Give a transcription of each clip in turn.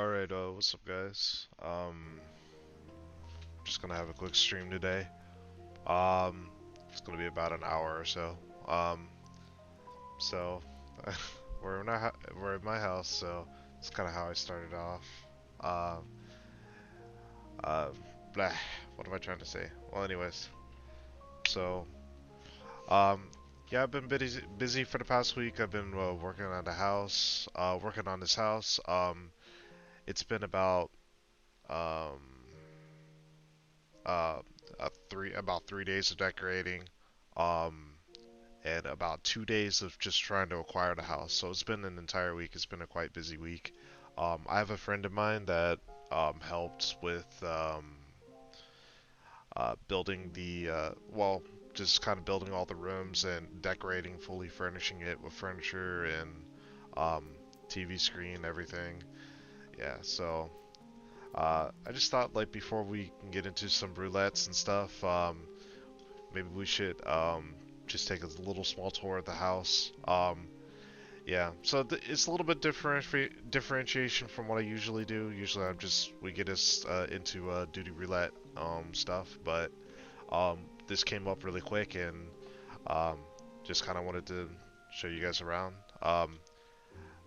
Alright, what's up guys? Just gonna have a quick stream today. Um, it's gonna be about an hour or so. Um, so we're in my house, so it's kind of how I started off. Uh, uh, blah. What am I trying to say? Well, anyways, so um, yeah, I've been busy for the past week. I've been working on the house, working on this house. It's been um uh, about 3 days of decorating, um, and about 2 days of just trying to acquire the house. So it's been an entire week. It's been a quite busy week. I have a friend of mine that helped with building just kind of building all the rooms and decorating, fully furnishing it with furniture and um, TV screen, everything. Yeah, so I just thought like before we can get into some roulettes and stuff, maybe we should just take a little small tour of the house. Yeah, so it's a little bit differentiation from what I usually do. Usually we get us into duty roulette stuff, but this came up really quick and um, just kind of wanted to show you guys around.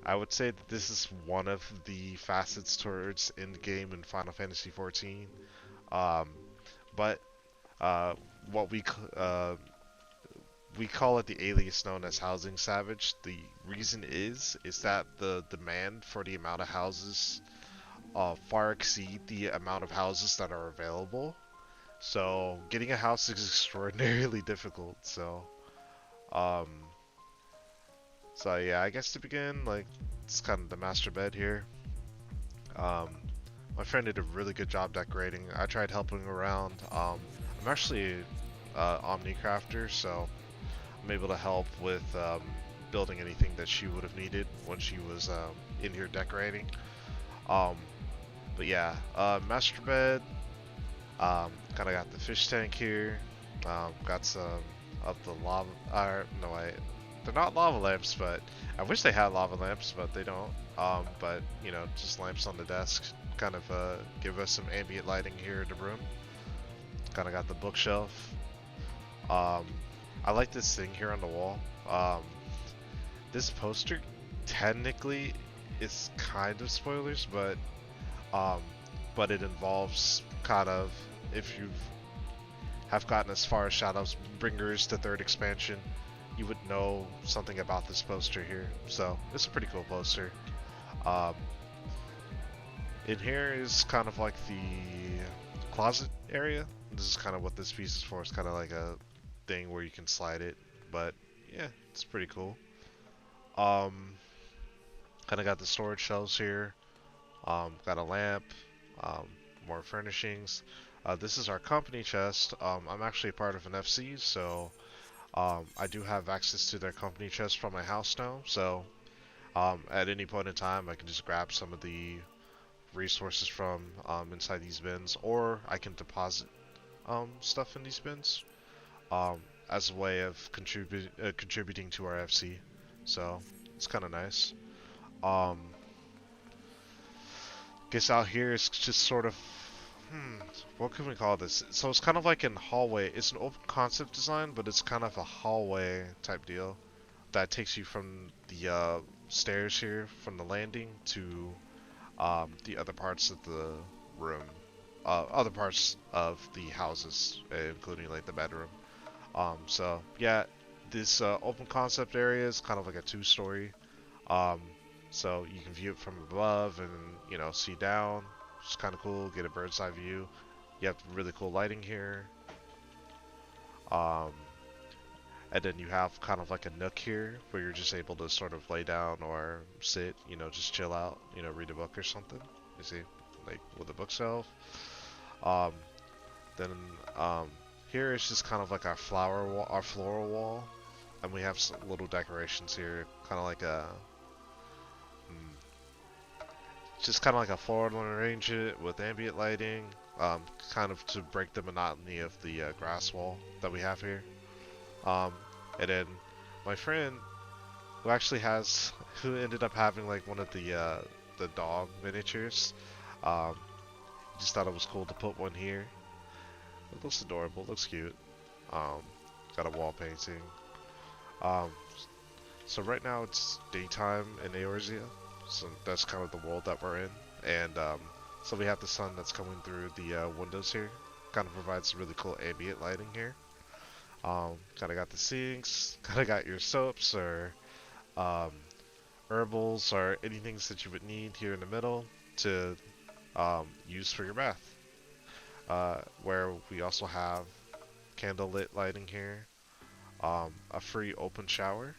I would say that this is one of the facets towards end game in Final Fantasy XIV. Um, but uh, what we call it the alias known as Housing Savage. The reason is that the demand for the amount of houses far exceed the amount of houses that are available. So getting a house is extraordinarily difficult. Um, so yeah, I guess to begin, like it's kind of the master bed here. Um, my friend did a really good job decorating. I tried helping around. I'm actually Omni crafter, so I'm able to help with building anything that she would have needed when she was in here decorating. Um, but yeah, master bed. Kind of got the fish tank here. Got some of the lava. No, they're not lava lamps, but I wish they had lava lamps, but they don't. But you know, just lamps on the desk, kind of give us some ambient lighting here in the room. Kind of got the bookshelf. Um, I like this thing here on the wall. This poster technically is kind of spoilers, um, but it involves kind of if you have gotten as far as Shadows Bringers to third expansion, you would know something about this poster here. So it's a pretty cool poster. Um, in here is kind of like the closet area. This is kind of what this piece is for. It's kind of like a thing where you can slide it, but yeah, it's pretty cool. Um, Kind of got the storage shelves here. Got a lamp, um, more furnishings. This is our company chest. I'm actually part of an FC, so I do have access to their company chest from my house now. So at any point in time, I can just grab some of the resources from inside these bins, or I can deposit stuff in these bins as a way of contributing to our FC. So it's kind of nice. Um, Guess out here is just sort of, hmm, what can we call this? So it's kind of like an hallway. It's an open concept design, but it's kind of a hallway type deal that takes you from the stairs here, from the landing to the other parts of the room, other parts of the houses, including like the bedroom. So yeah, this open concept area is kind of like a two-story. Um, so you can view it from above and you know see down. It's kind of cool. Get a bird's eye view. You have really cool lighting here. Um, and then you have kind of like a nook here where you're just able to sort of lay down or sit. You know, just chill out. You know, read a book or something. You see, like with a bookshelf. Um, then here is just kind of like our our floral wall, and we have some little decorations here, kind of like a just kind of like a floral arrangement with ambient lighting, kind of to break the monotony of the grass wall that we have here. Um, and then my friend, who ended up having like one of the the dog miniatures. Um, just thought it was cool to put one here. It looks adorable, looks cute. Um, got a wall painting. Um, so right now it's daytime in Eorzea, so that's kind of the world that we're in, and so we have the sun that's coming through the windows here. Kind of provides some really cool ambient lighting here. Kind of got the sinks, kind of got your soaps or um, herbals or anything that you would need here in the middle to use for your bath. Where we also have candlelit lighting here, a free open shower,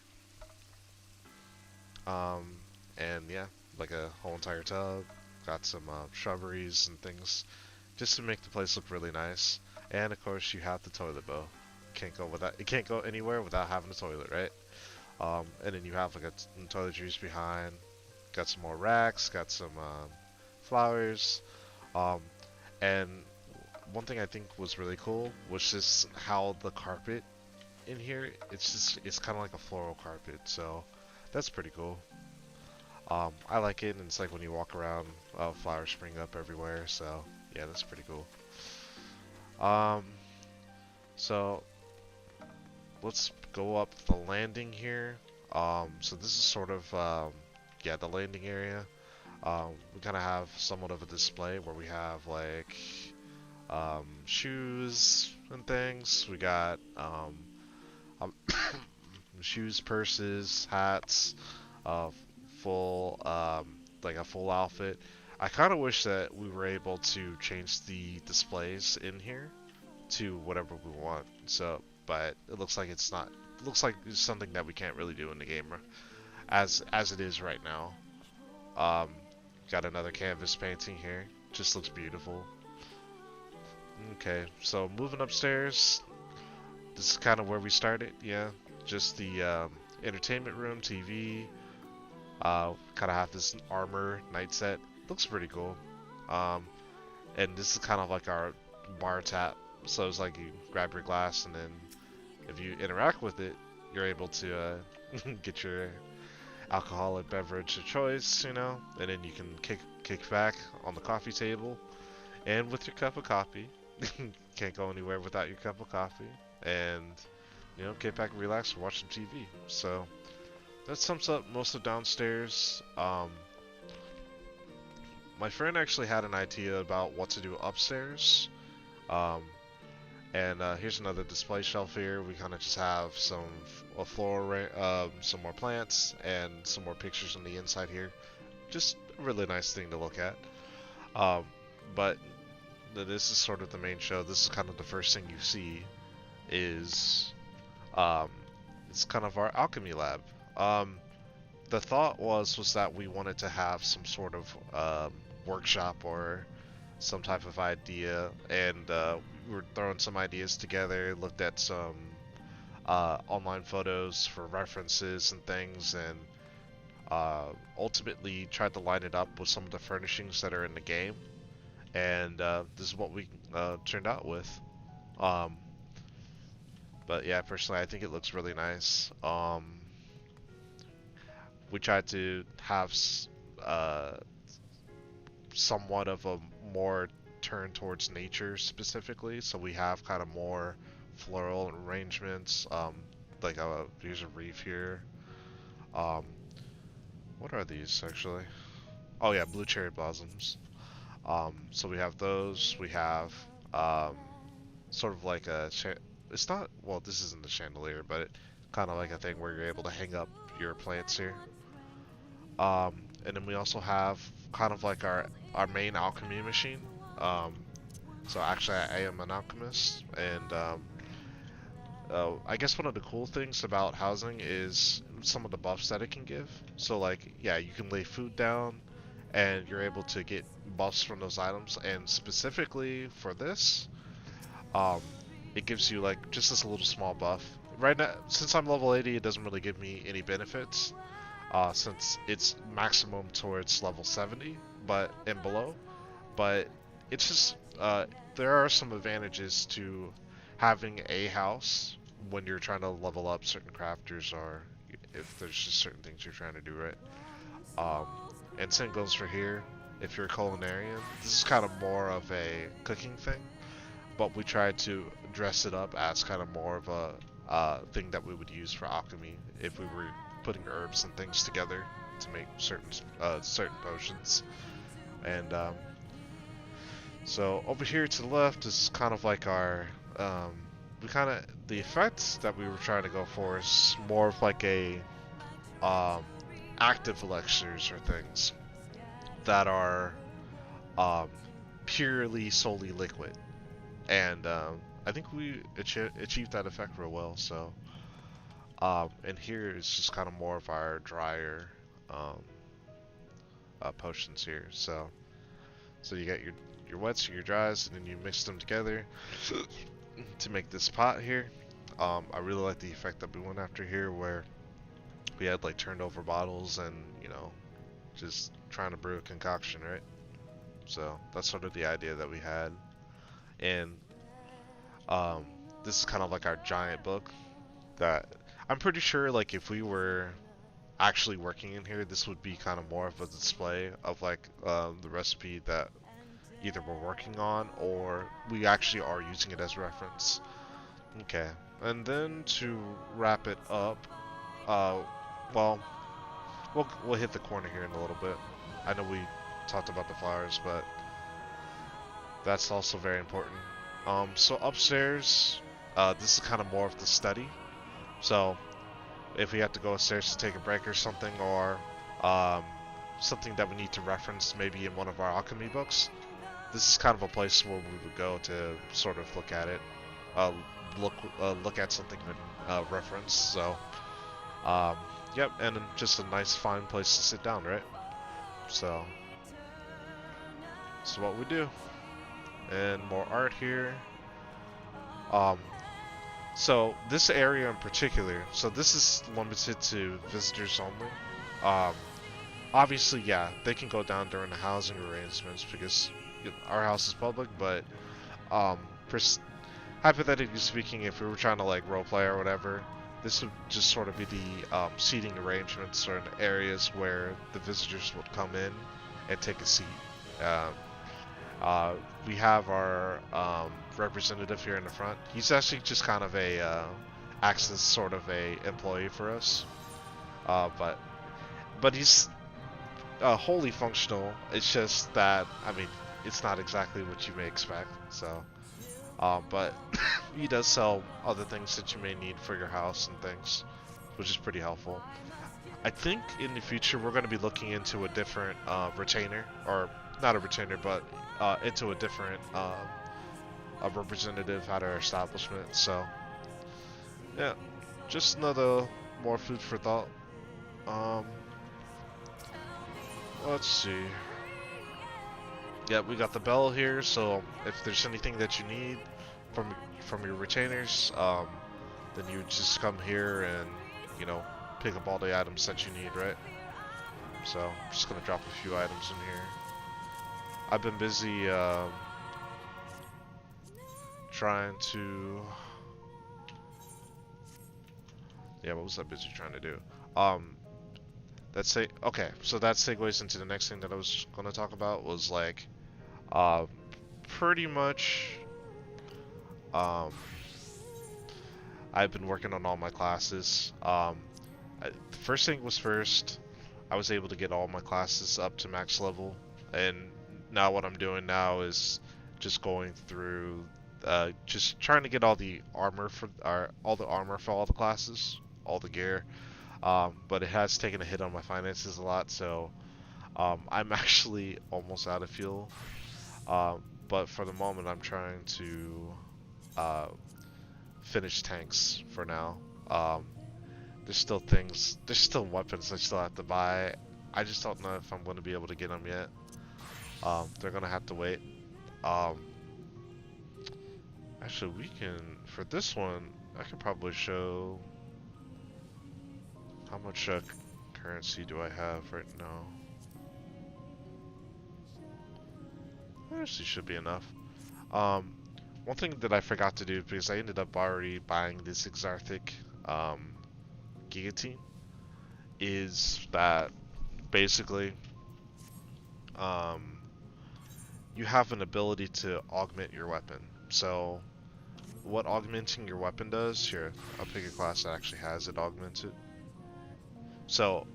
um, and yeah, like a whole entire tub. Got some shrubberies and things just to make the place look really nice. And of course, you have the toilet bowl. Can't go without. It can't go anywhere without having a toilet, right? And then you have like toiletries behind. Got some more racks. Got some flowers. Um, and one thing I think was really cool was just how the carpet in here. It's kind of like a floral carpet, so that's pretty cool. I like it, and it's like when you walk around, flowers spring up everywhere. So yeah, that's pretty cool. Um, so let's go up the landing here. So this is sort of yeah, the landing area. We kind of have somewhat of a display where we have like shoes and things. We got um, shoes, purses, hats, uh, full like a full outfit. I kind of wish that we were able to change the displays in here to whatever we want. So, but it looks like it's not. It looks like it's something that we can't really do in the game as it is right now. Um, got another canvas painting here. Just looks beautiful. Okay, so moving upstairs. This is kind of where we started. Yeah, just the entertainment room, TV. Kind of have this armor night set. Looks pretty cool. Um, and this is kind of like our bar tap. So it's like you grab your glass, and then if you interact with it, you're able to get your alcoholic beverage of choice, you know, and then you can kick back on the coffee table and with your cup of coffee. Can't go anywhere without your cup of coffee, and you know, get back and relax and watch some TV. So that sums up most of downstairs. My friend actually had an idea about what to do upstairs. Um, and here's another display shelf here. We kind of just have some a floor, some more plants, and some more pictures on the inside here. Just a really nice thing to look at. Um, but this is sort of the main show. This is kind of the first thing you see is um, it's kind of our alchemy lab. The thought was that we wanted to have some sort of workshop or some type of idea, and we were throwing some ideas together, looked at some online photos for references and things, and ultimately tried to line it up with some of the furnishings that are in the game, and this is what we turned out with. Um, but yeah, personally, I think it looks really nice. We tried to have uh, somewhat of a more turn towards nature specifically, so we have kind of more floral arrangements. Like here's a reef here. Um, what are these actually? Oh yeah, blue cherry blossoms. So we have those. We have um, sort of like it's not, well, this isn't a chandelier, but kind of like a thing where you're able to hang up your plants here. And then we also have kind of like our main alchemy machine. Um, so actually, I am an alchemist, and I guess one of the cool things about housing is some of the buffs that it can give. So like, yeah, you can lay food down, and you're able to get buffs from those items. And specifically for this, um, it gives you like just this little small buff. Right now, since I'm level 80, it doesn't really give me any benefits. Since it's maximum towards level 70 but and below, but it's just there are some advantages to having a house when you're trying to level up certain crafters, or if there's just certain things you're trying to do, right? um, and same goes for here. If you're a culinarian, this is kind of more of a cooking thing, but we try to dress it up as kind of more of a thing that we would use for alchemy if we were putting herbs and things together to make certain potions. And so over here to the left is kind of like our the effect that we were trying to go for is more of like a um, active elixirs or things that are um, purely solely liquid, and I think we achieved that effect real well. So and here is just kind of more of our drier um, potions here. So you got your wets and your dries, and then you mix them together to make this pot here. I really like the effect that we went after here, where we had like turned over bottles and, you know, just trying to brew a concoction, right? So that's sort of the idea that we had. And this is kind of like our giant book that I'm pretty sure, like, if we were actually working in here, this would be kind of more of a display of like the recipe that either we're working on or we actually are using it as reference. Okay, and then to wrap it up, well, we'll hit the corner here in a little bit. I know we talked about the flowers, but that's also very important. So upstairs, this is kind of more of the study. So if we have to go upstairs to take a break or something, or something that we need to reference maybe in one of our alchemy books, this is kind of a place where we would go to sort of look at it, look at something and reference. So yep, and just a nice fine place to sit down, right? So that's what we do. And more art here. So this area in particular, so this is limited to visitors only. Obviously, yeah, they can go down during the housing arrangements because our house is public, but hypothetically speaking, if we were trying to like roleplay or whatever, this would just sort of be the seating arrangements or areas where the visitors would come in and take a seat. We have our representative here in the front. He's actually just kind of acts as sort of a employee for us, but he's wholly functional. It's just that, I mean, it's not exactly what you may expect. So, but he does sell other things that you may need for your house and things, which is pretty helpful. I think in the future we're going to be looking into a different retainer, or not a retainer, but into a different a representative at our establishment. So yeah, just another more food for thought. Let's see. Yeah, we got the bell here, so if there's anything that you need from your retainers, then you just come here and, you know, pick up all the items that you need, right? So I'm just gonna drop a few items in here. I've been busy trying to, yeah, what was I busy trying to do? Okay, so that segues into the next thing that I was gonna talk about, was like pretty much I've been working on all my classes. The first thing was first, I was able to get all my classes up to max level, and now what I'm doing now is just going through, just trying to get all the armor for all the classes, all the gear. But it has taken a hit on my finances a lot, so I'm actually almost out of fuel. But for the moment, I'm trying to finish tanks for now. There's still weapons I still have to buy. I just don't know if I'm going to be able to get them yet. They're going to have to wait. Actually, for this one, I could probably show how much currency do I have right now. Actually should be enough. One thing that I forgot to do, because I ended up already buying this Exarthic guillotine, is that basically um, you have an ability to augment your weapon. So what augmenting your weapon does, here, I'll pick a class that actually has it augmented. So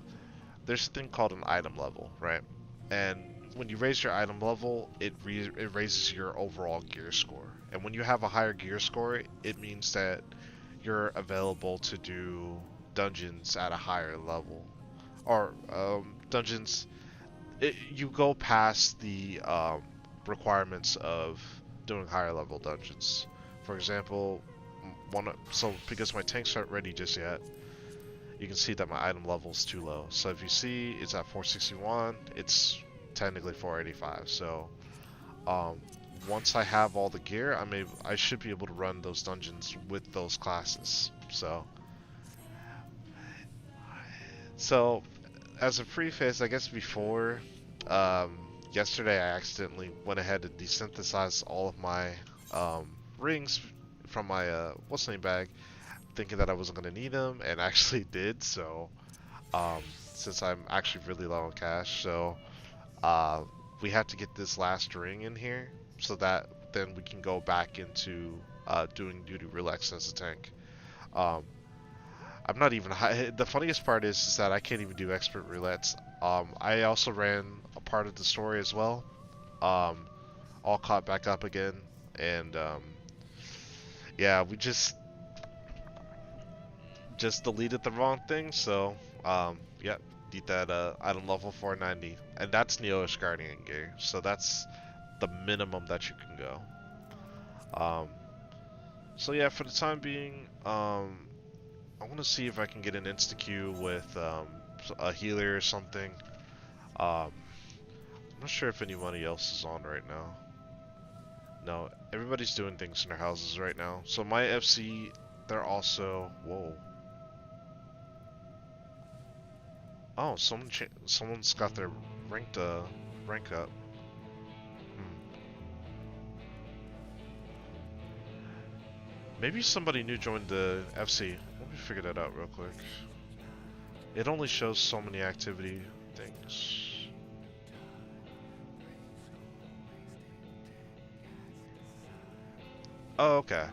there's a thing called an item level, right? And when you raise your item level, it raises your overall gear score. And when you have a higher gear score, it means that you're available to do dungeons at a higher level. Or dungeons, you go past the requirements of doing higher level dungeons. For example, so because my tanks aren't ready just yet, you can see that my item level is too low. So if you see it's at 461, it's technically 485. So once I have all the gear, I should be able to run those dungeons with those classes. So as a preface, I guess before yesterday I accidentally went ahead and desynthesized all of my rings from my what's name bag, thinking that I wasn't gonna need them, and actually did. So since I'm actually really low on cash, so we have to get this last ring in here so that then we can go back into doing duty roulettes as a tank. I'm not even high. The funniest part is that I can't even do expert roulettes. I also ran a part of the story as well. All caught back up again, and yeah, we just deleted the wrong thing. So yeah, need that item level 490, and that's Neoish Guardian gear. So that's the minimum that you can go. So yeah, for the time being, I want to see if I can get an insta-Q with a healer or something. I'm not sure if anybody else is on right now. No, everybody's doing things in their houses right now. So my FC, they're also... Whoa. Oh, someone's got their rank up. Maybe somebody new joined the FC. Let me figure that out real quick. It only shows so many activity things. Oh, okay.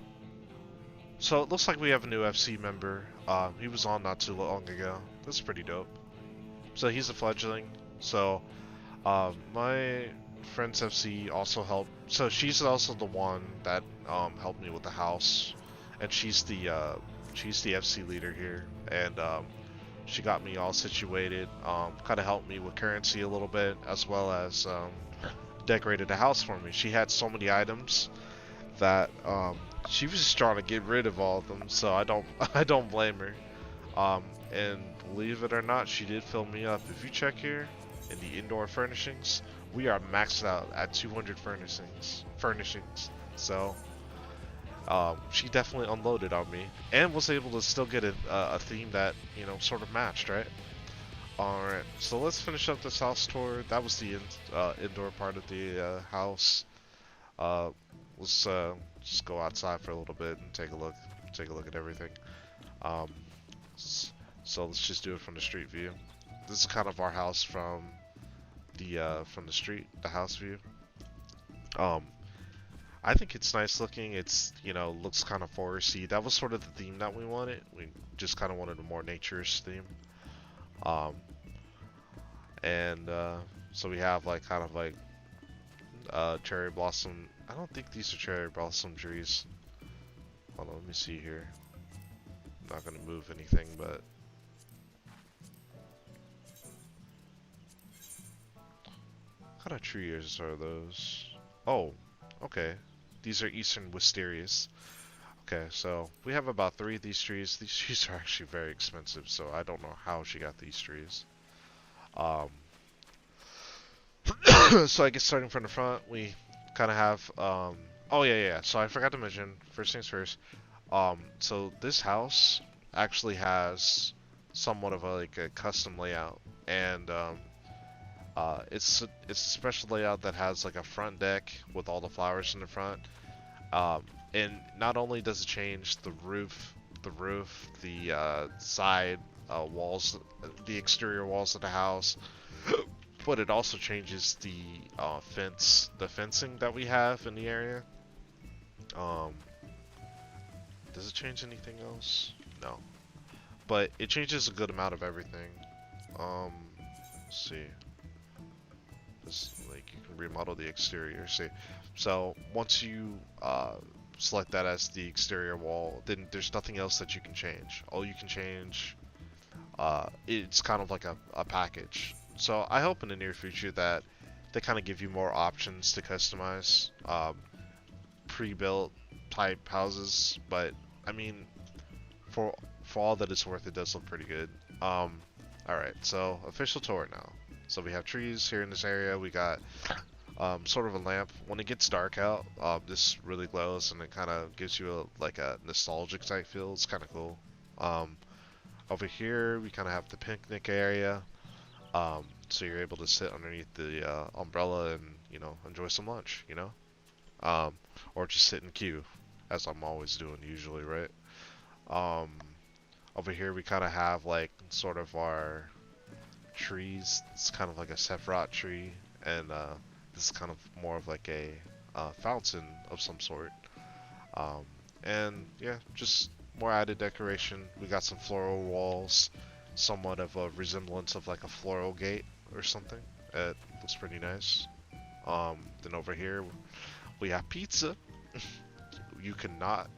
So it looks like we have a new FC member. He was on not too long ago. That's pretty dope. So he's a fledgling. So my friend's FC also helped. So she's also the one that helped me with the house, and she's the FC leader here, and she got me all situated. Kind of helped me with currency a little bit, as well as decorated the house for me. She had so many items that she was just trying to get rid of all of them. So I don't blame her. And believe it or not, she did fill me up. If you check here in the indoor furnishings, we are maxed out at 200 furnishings. So she definitely unloaded on me, and was able to still get a theme that, you know, sort of matched, right? Alright, so let's finish up this house tour. That was the indoor part of the house. Let's just go outside for a little bit and take a look at everything. So let's just do it from the street view. This is kind of our house from the street, the house view. I think it's nice looking. It's, you know, looks kind of foresty. That was sort of the theme that we wanted. We just kind of wanted a more nature-ish theme. So we have like kind of like cherry blossom. I don't think these are cherry blossom trees. Hold on, let me see here. I'm not gonna move anything, but what kind of trees are those? Oh, okay. These are Eastern Wisterias. Okay, so we have about 3 of these trees. These trees are actually very expensive, so I don't know how she got these trees. So I guess starting from the front, we kind of have, oh yeah, so I forgot to mention, first things first, so this house actually has somewhat of like a custom layout, and it's a special layout that has like a front deck with all the flowers in the front, and not only does it change the roof, the side walls, the exterior walls of the house, but it also changes the the fencing that we have in the area. Um, does it change anything else? No, but it changes a good amount of everything. Um, let's see. This, like, you can remodel the exterior. See, so once you select that as the exterior wall, then there's nothing else that you can change. All you can change, it's kind of like a package. So I hope in the near future that they kind of give you more options to customize pre-built type houses. But I mean, for all that it's worth, it does look pretty good. All right, so official tour now. So we have trees here in this area. We got sort of a lamp. When it gets dark out, this really glows and it kind of gives you like a nostalgic type feel. It's kind of cool. Um, Over here, we kind of have the picnic area. So you're able to sit underneath the umbrella and, you know, enjoy some lunch, you know? Or just sit in queue, as I'm always doing usually, right? Um, Over here, we kind of have like sort of our trees. It's kind of like a Sephiroth tree, and this is kind of more of like a fountain of some sort. Um, and yeah, just more added decoration. We got some floral walls, somewhat of a resemblance of like a floral gate or something. It looks pretty nice. Then over here we have pizza. You cannot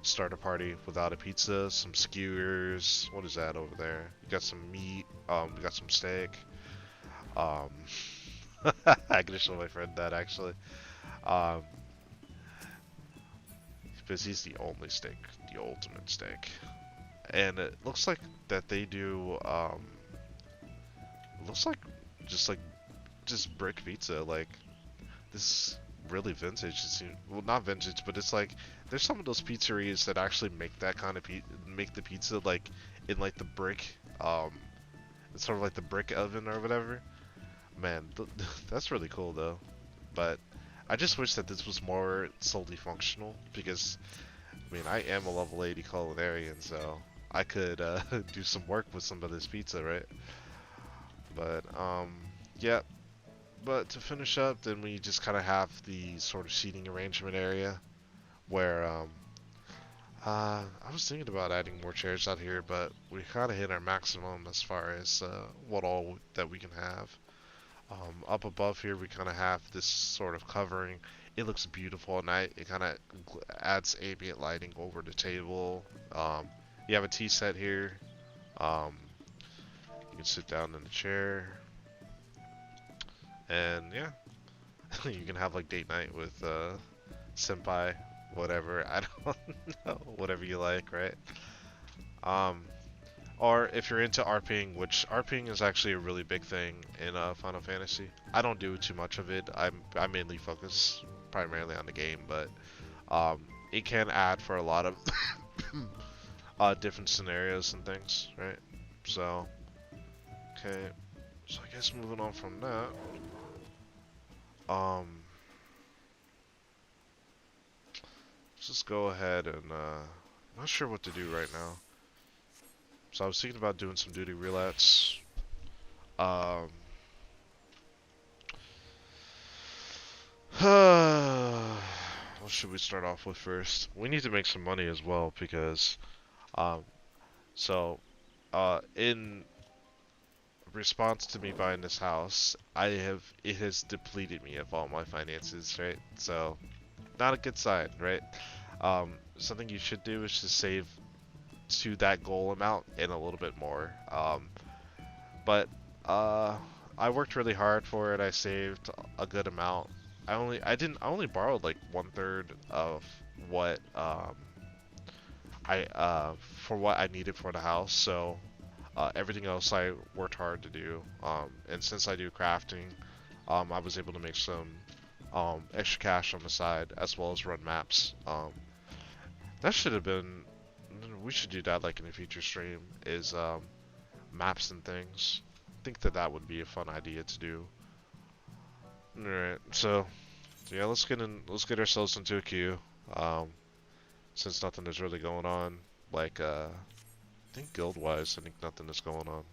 start a party without a pizza, some skewers. What is that over there? You got some meat. We got some steak. Um, I could show my friend that actually. Um, because he's the only steak, the ultimate steak. And it looks like that they do. It looks like just like just brick pizza. Like this really vintage. It seems, well, not vintage, but it's like there's some of those pizzerias that actually make that kind of make the pizza like in like the brick. It's sort of like the brick oven or whatever. Man, that's really cool though. But I just wish that this was more solely functional because I mean I am a level 80 culinarian, so I could do some work with some of this pizza, right? But yeah. But to finish up, then we just kind of have the sort of seating arrangement area where I was thinking about adding more chairs out here, but we kind of hit our maximum as far as what all that we can have. Up above here, we kind of have this sort of covering. It looks beautiful at night. It kind of adds ambient lighting over the table. You have a tea set here. Um, you can sit down in the chair. And yeah, you can have like date night with senpai, whatever. I don't know, whatever you like, right? Um, or if you're into RPing, which RPing is actually a really big thing in Final Fantasy. I don't do too much of it. I mainly focus primarily on the game, but it can add for a lot of different scenarios and things, right? So, okay. So I guess moving on from that. Let's just go ahead and I'm not sure what to do right now. So I was thinking about doing some duty roulettes. Um, what should we start off with first? We need to make some money as well because um, so in response to me buying this house, it has depleted me of all my finances, right? So not a good sign, right? Something you should do is just save to that goal amount and a little bit more. But I worked really hard for it. I saved a good amount. I only borrowed like 1/3 of what for what I needed for the house. So everything else I worked hard to do. And since I do crafting, I was able to make some extra cash on the side as well as run maps. That should have been. We should do that like in a future stream. Is maps and things. I think that would be a fun idea to do. All right, so yeah, let's get in. Let's get ourselves into a queue. Since nothing is really going on, like I think guild wise, I think nothing is going on.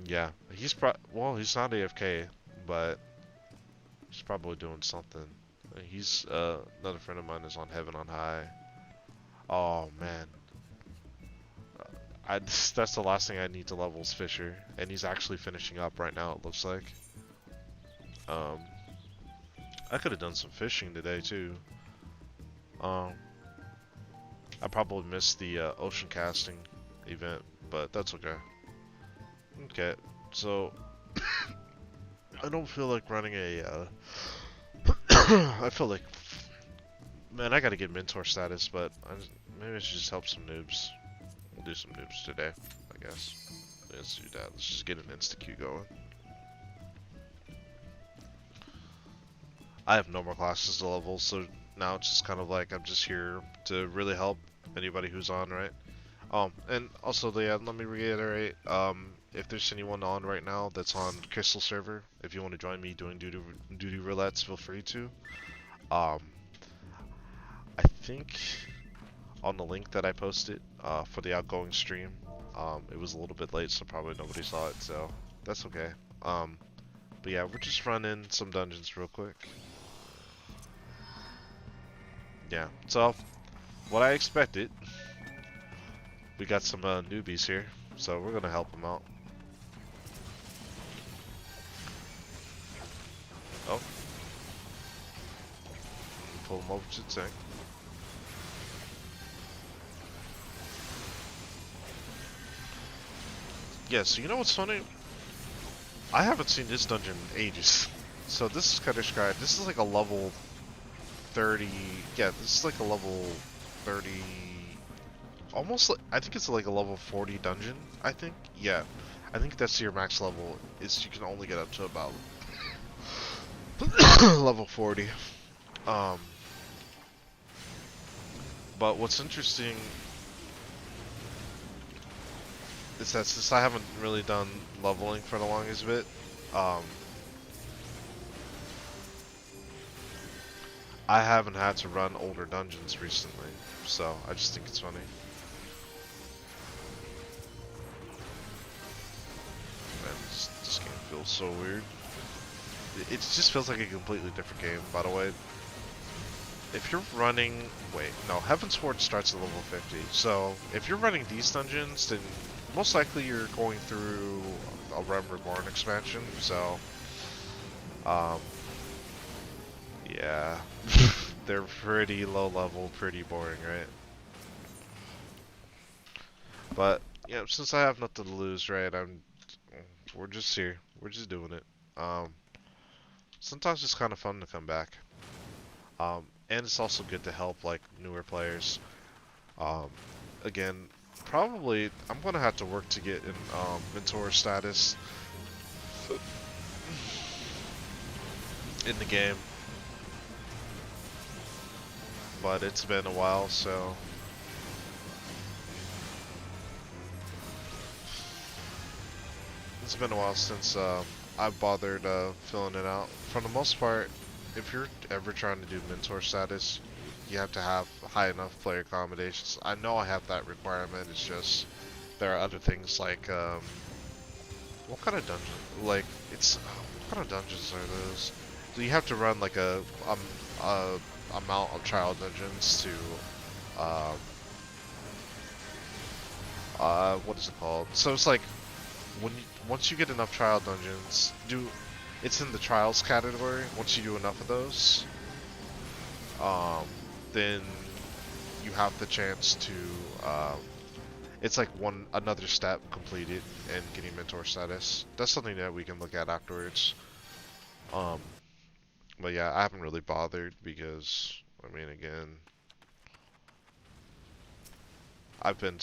Yeah, well, he's not AFK, but he's probably doing something. He's another friend of mine is on Heaven on High. Oh man, that's the last thing I need to level is Fisher, and he's actually finishing up right now. It looks like. Um, I could have done some fishing today too. Um, I probably missed the ocean casting event, but that's okay. Okay, so I don't feel like running a. I feel like, man, I gotta get mentor status, but maybe I should just help some noobs. We'll do some noobs today, I guess. Let's do that. Let's just get an insta queue going. I have no more classes to level, so now it's just kind of like I'm just here to really help anybody who's on, right? And also, yeah, let me reiterate, if there's anyone on right now that's on Crystal server, if you want to join me doing duty roulettes, feel free to. Um, I think on the link that I posted, for the outgoing stream, it was a little bit late, so probably nobody saw it, so that's okay. But yeah, we're just running some dungeons real quick. Yeah, so, what I expected, we got some newbies here, so we're gonna help them out. Oh. Pull them over to the tank. Yeah, so you know what's funny? I haven't seen this dungeon in ages. So this is kind of described. This is like a level 30. Yeah, this is like a level 30. Almost like, I think it's like a level 40 dungeon. I think. Yeah. I think that's your max level. Is you can only get up to about level 40. But what's interesting is that since I haven't really done leveling for the longest bit, I haven't had to run older dungeons recently, so I just think it's funny. Man, this game feels so weird. It just feels like a completely different game, by the way. If you're running... Wait, no, Heaven's Horde starts at level 50, so if you're running these dungeons, then most likely you're going through a Realm Reborn expansion, so... yeah. They're pretty low level, pretty boring, right? But, yeah, since I have nothing to lose, right, we're just here. We're just doing it. Sometimes it's kind of fun to come back. And it's also good to help, like, newer players. Again, probably, I'm gonna have to work to get in, mentor status in the game. But it's been a while, so... It's been a while since, I've bothered, filling it out. For the most part, if you're ever trying to do mentor status, you have to have high enough player accommodations. I know I have that requirement, it's just... There are other things like, what kind of dungeon? Like, what kind of dungeons are those? So you have to run, like, a amount of trial dungeons to, what is it called? So it's like, once you get enough trial dungeons, it's in the trials category. Once you do enough of those, then you have the chance to, it's like another step completed and getting mentor status. That's something that we can look at afterwards. But yeah, I haven't really bothered because, I mean, again, I've been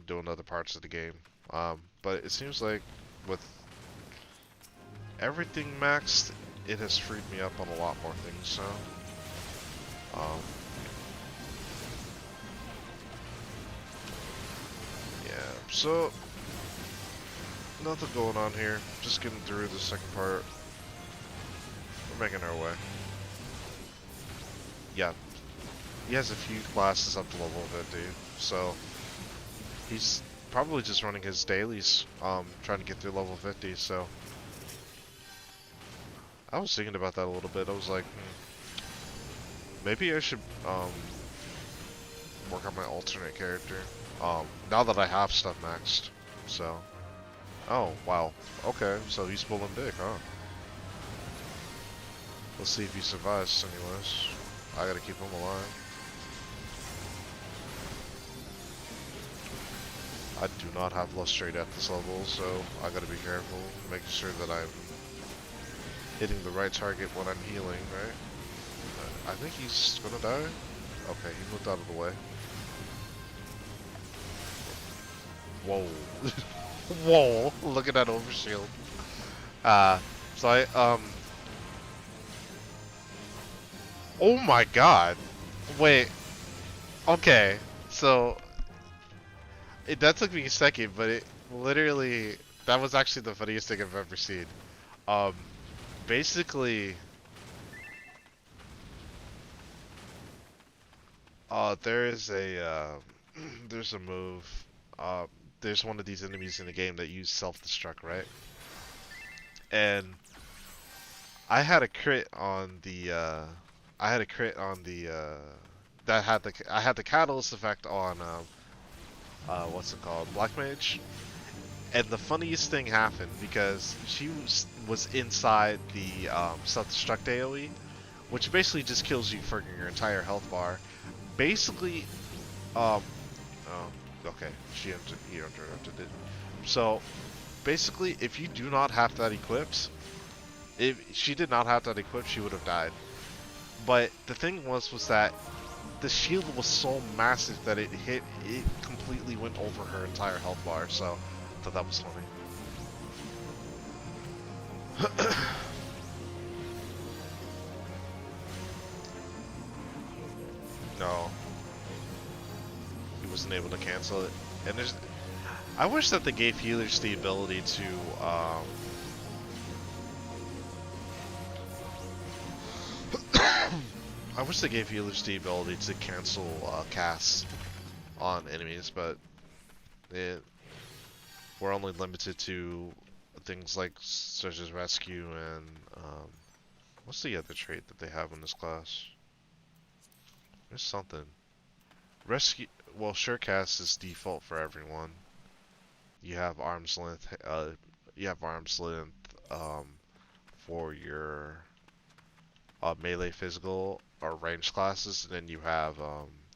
doing other parts of the game. But it seems like with everything maxed, it has freed me up on a lot more things, so. Yeah, so, nothing going on here. Just getting through the second part. We're making our way. Yeah, he has a few classes up to level 50, so probably just running his dailies, trying to get through level 50, so. I was thinking about that a little bit. I was like, maybe I should, work on my alternate character. Now that I have stuff maxed, so. Oh, wow. Okay, so he's pulling dick, huh? Let's see if he survives anyways. I gotta keep him alive. I do not have lustrate at this level, so I gotta be careful, making sure that I'm hitting the right target when I'm healing, right? I think he's gonna die. Okay, he moved out of the way. Whoa. Whoa, look at that overshield. So oh my god. Wait. Okay, so that took me a second, but it literally, that was actually the funniest thing I've ever seen. Basically, there is a, there's a move, there's one of these enemies in the game that use self-destruct, right? And I had a crit on the, I had the catalyst effect on, what's it called? Black Mage. And the funniest thing happened because she was inside the self-destruct AoE, which basically just kills you for your entire health bar. Basically, oh, okay, he interrupted it. So, basically, if you do not have that equipped, if she did not have that equipped, she would have died. But the thing was that the shield was so massive that it completely went over her entire health bar, so I thought that was funny. No. He wasn't able to cancel it. And I wish that they gave healers the ability to, I wish they gave healers the ability to cancel casts on enemies, but we're only limited to things like such as rescue and what's the other trait that they have in this class? There's something. Rescue. Well, sure cast is default for everyone. You have arm's length. For your melee, physical, or ranged classes, and then you have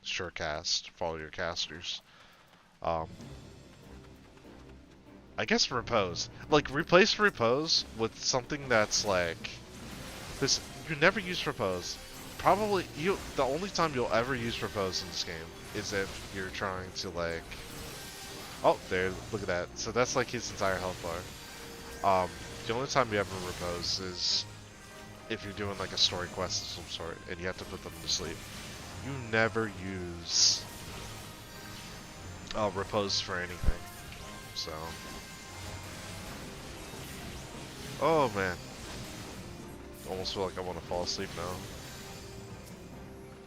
sure cast for all your casters. I guess repose. Like, replace repose with something that's like, because you never use repose. Probably the only time you'll ever use repose in this game is if you're trying to like, oh there, look at that. So that's like his entire health bar. The only time you ever repose is if you're doing like a story quest of some sort and you have to put them to sleep. You never use repose for anything. So, oh man, almost feel like I want to fall asleep now.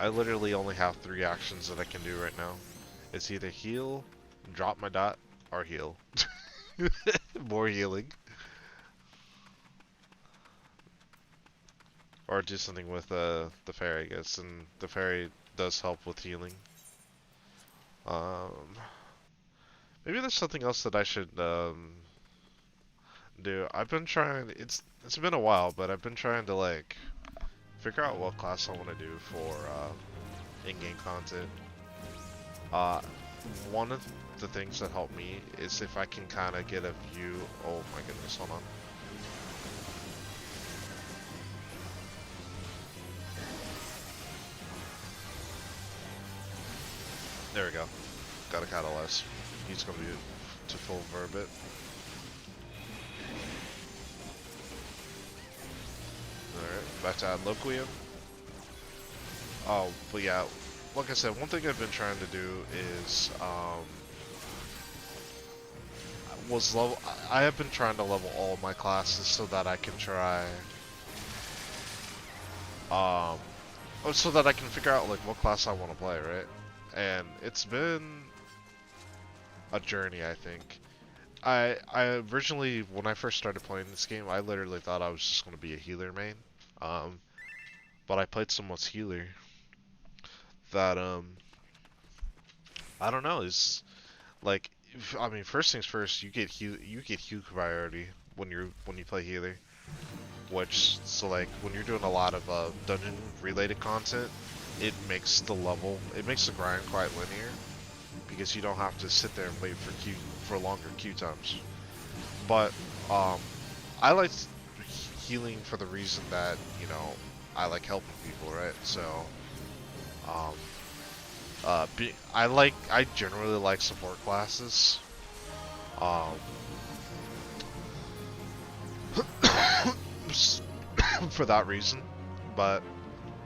I literally only have 3 actions that I can do right now. It's either heal, drop my dot, or heal. More healing. Or do something with the fairy, I guess, and the fairy does help with healing. Maybe there's something else that I should do. I've been trying, it's been a while, but I've been trying to like figure out what class I want to do for in-game content. One of the things that help me is if I can kind of get a view. Oh my goodness, hold on. There we go. Got a catalyst. He's gonna be to full verbit. Alright, back to Ad Loquium. Oh, but yeah, like I said, one thing I've been trying to do is, I have been trying to level all of my classes so that I can try, so that I can figure out, like, what class I want to play, right? And it's been a journey, I think. I originally, when I first started playing this game, I literally thought I was just going to be a healer main. Um, but I played so much healer that I don't know. It's like, I mean, first things first, you get heal priority when you play healer. Which, so like when you're doing a lot of dungeon related content, it makes the grind quite linear because you don't have to sit there and wait for longer queue times. But I like healing for the reason that, you know, I like helping people, right? So um, I generally like support classes. Um, for that reason, but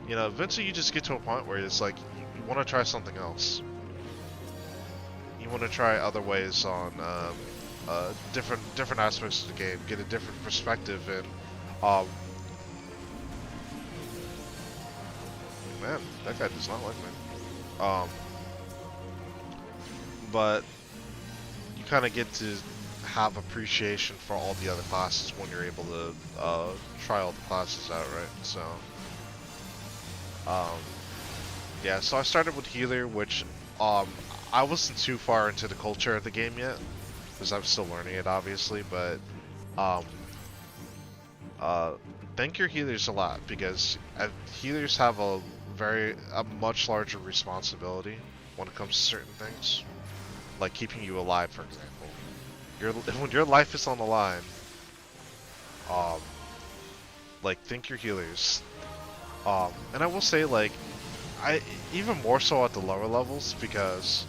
you know, eventually you just get to a point where it's like you want to try something else. You want to try other ways on different aspects of the game, get a different perspective, and um, man, that guy does not like me. But you kind of get to have appreciation for all the other classes when you're able to try all the classes out, right? So, um, yeah. So I started with healer, which um, I wasn't too far into the culture of the game yet, because I'm still learning it, obviously. But um, uh, thank your healers a lot because healers have a much larger responsibility when it comes to certain things, like keeping you alive, for example. When your life is on the line, um, like thank your healers. And I will say, like, I even more so at the lower levels because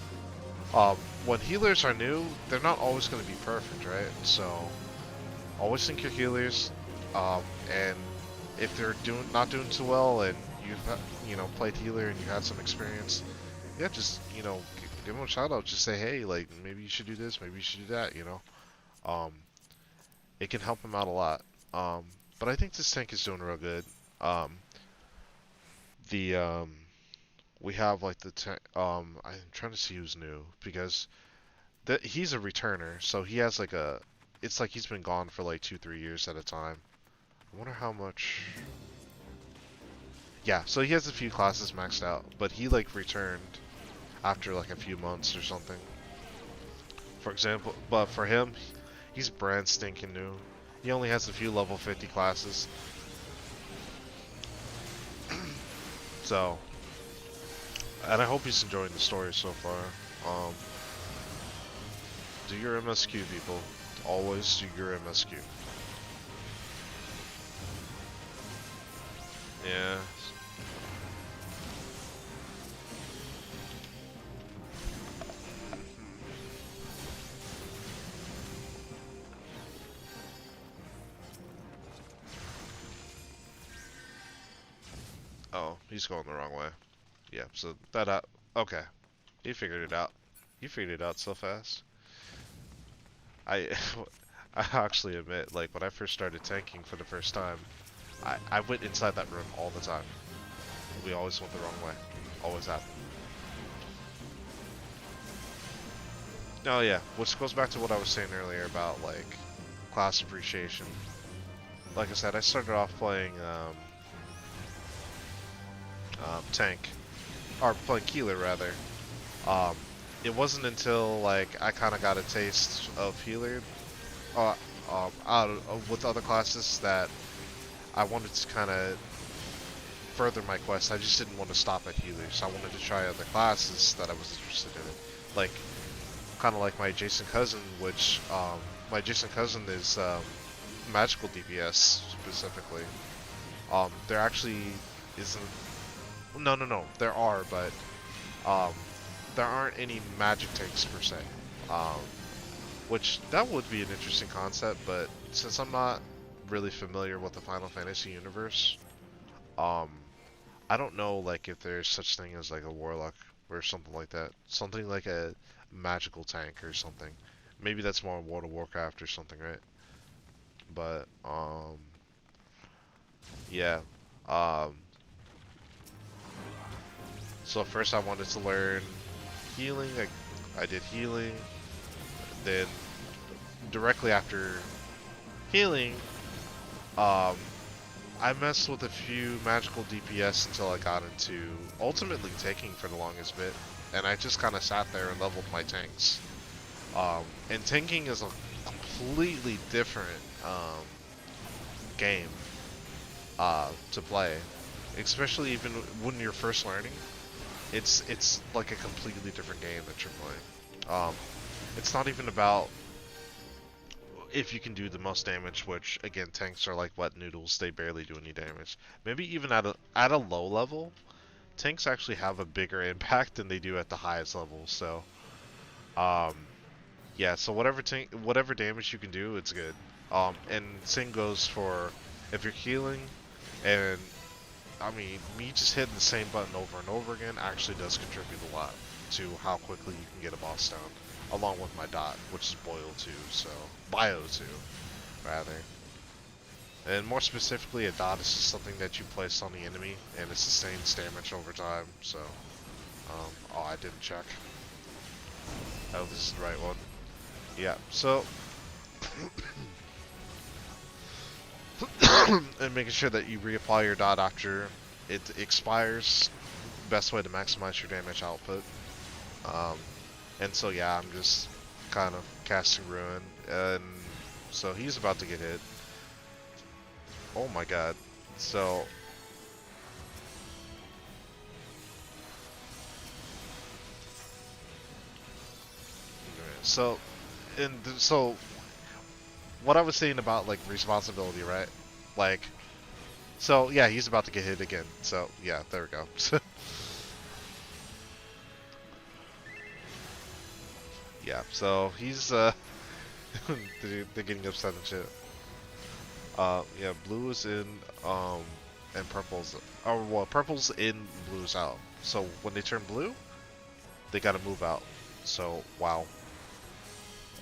when healers are new, they're not always going to be perfect, right? So always think your healers, and if they're not doing too well, and you've played healer and you had some experience, yeah, just give them a shout out. Just say, hey, like maybe you should do this, maybe you should do that. Um, it can help them out a lot. But I think this tank is doing real good. Um, the we have like I'm trying to see who's new because he's a returner, so he has like it's like he's been gone for like 2-3 years at a time. I wonder how much. Yeah, so he has a few classes maxed out, but he like returned after like a few months or something. For example, but for him, he's brand stinking new. He only has a few level 50 classes. So, and I hope he's enjoying the story so far. Do your MSQ, people. Always do your MSQ. Yeah. Oh, he's going the wrong way. Yeah, so that okay. He figured it out. He figured it out so fast. I I actually admit, like when I first started tanking for the first time, I went inside that room all the time. We always went the wrong way. Always happened. Oh yeah, which goes back to what I was saying earlier about like class appreciation. Like I said, I started off playing tank, or playing healer rather. Um, it wasn't until like I kind of got a taste of healer, uh, with other classes that I wanted to kind of further my quest. I just didn't want to stop at healers. I wanted to try other classes that I was interested in, like kind of like my adjacent cousin, which my adjacent cousin is magical DPS specifically. There actually isn't. No. There are, but um, there aren't any magic tanks per se. Um, which that would be an interesting concept, but since I'm not really familiar with the Final Fantasy universe, um, I don't know like if there's such thing as like a warlock or something like that. Something like a magical tank or something. Maybe that's more World of Warcraft or something, right? But yeah. Um, so first I wanted to learn healing. I did healing. then directly after healing, um, I messed with a few magical DPS until I got into ultimately tanking for the longest bit, and I just kind of sat there and leveled my tanks. And tanking is a completely different game to play, especially even when you're first learning. It's like a completely different game that you're playing. It's not even about if you can do the most damage, which again tanks are like wet noodles; they barely do any damage. Maybe even at a low level, tanks actually have a bigger impact than they do at the highest level. So, um, yeah. So whatever damage you can do, it's good. And same goes for if you're healing, and I mean, me just hitting the same button over and over again actually does contribute a lot to how quickly you can get a boss down, along with my dot, which is boil 2, so bio 2, rather. And more specifically, a dot is just something that you place on the enemy, and it sustains damage over time, so, oh, I didn't check. Oh, this is the right one. Yeah, so, and making sure that you reapply your dot after it expires, best way to maximize your damage output. Um, and so yeah, I'm just kind of casting Ruin, and so he's about to get hit. Oh my god. So so so what I was saying about like responsibility, right? Like, so yeah, he's about to get hit again. So yeah, there we go. Yeah, so he's they're getting upset and shit. Yeah, blue is in, and purple's, oh well, purple's in, blue's out. So when they turn blue, they gotta move out. So wow,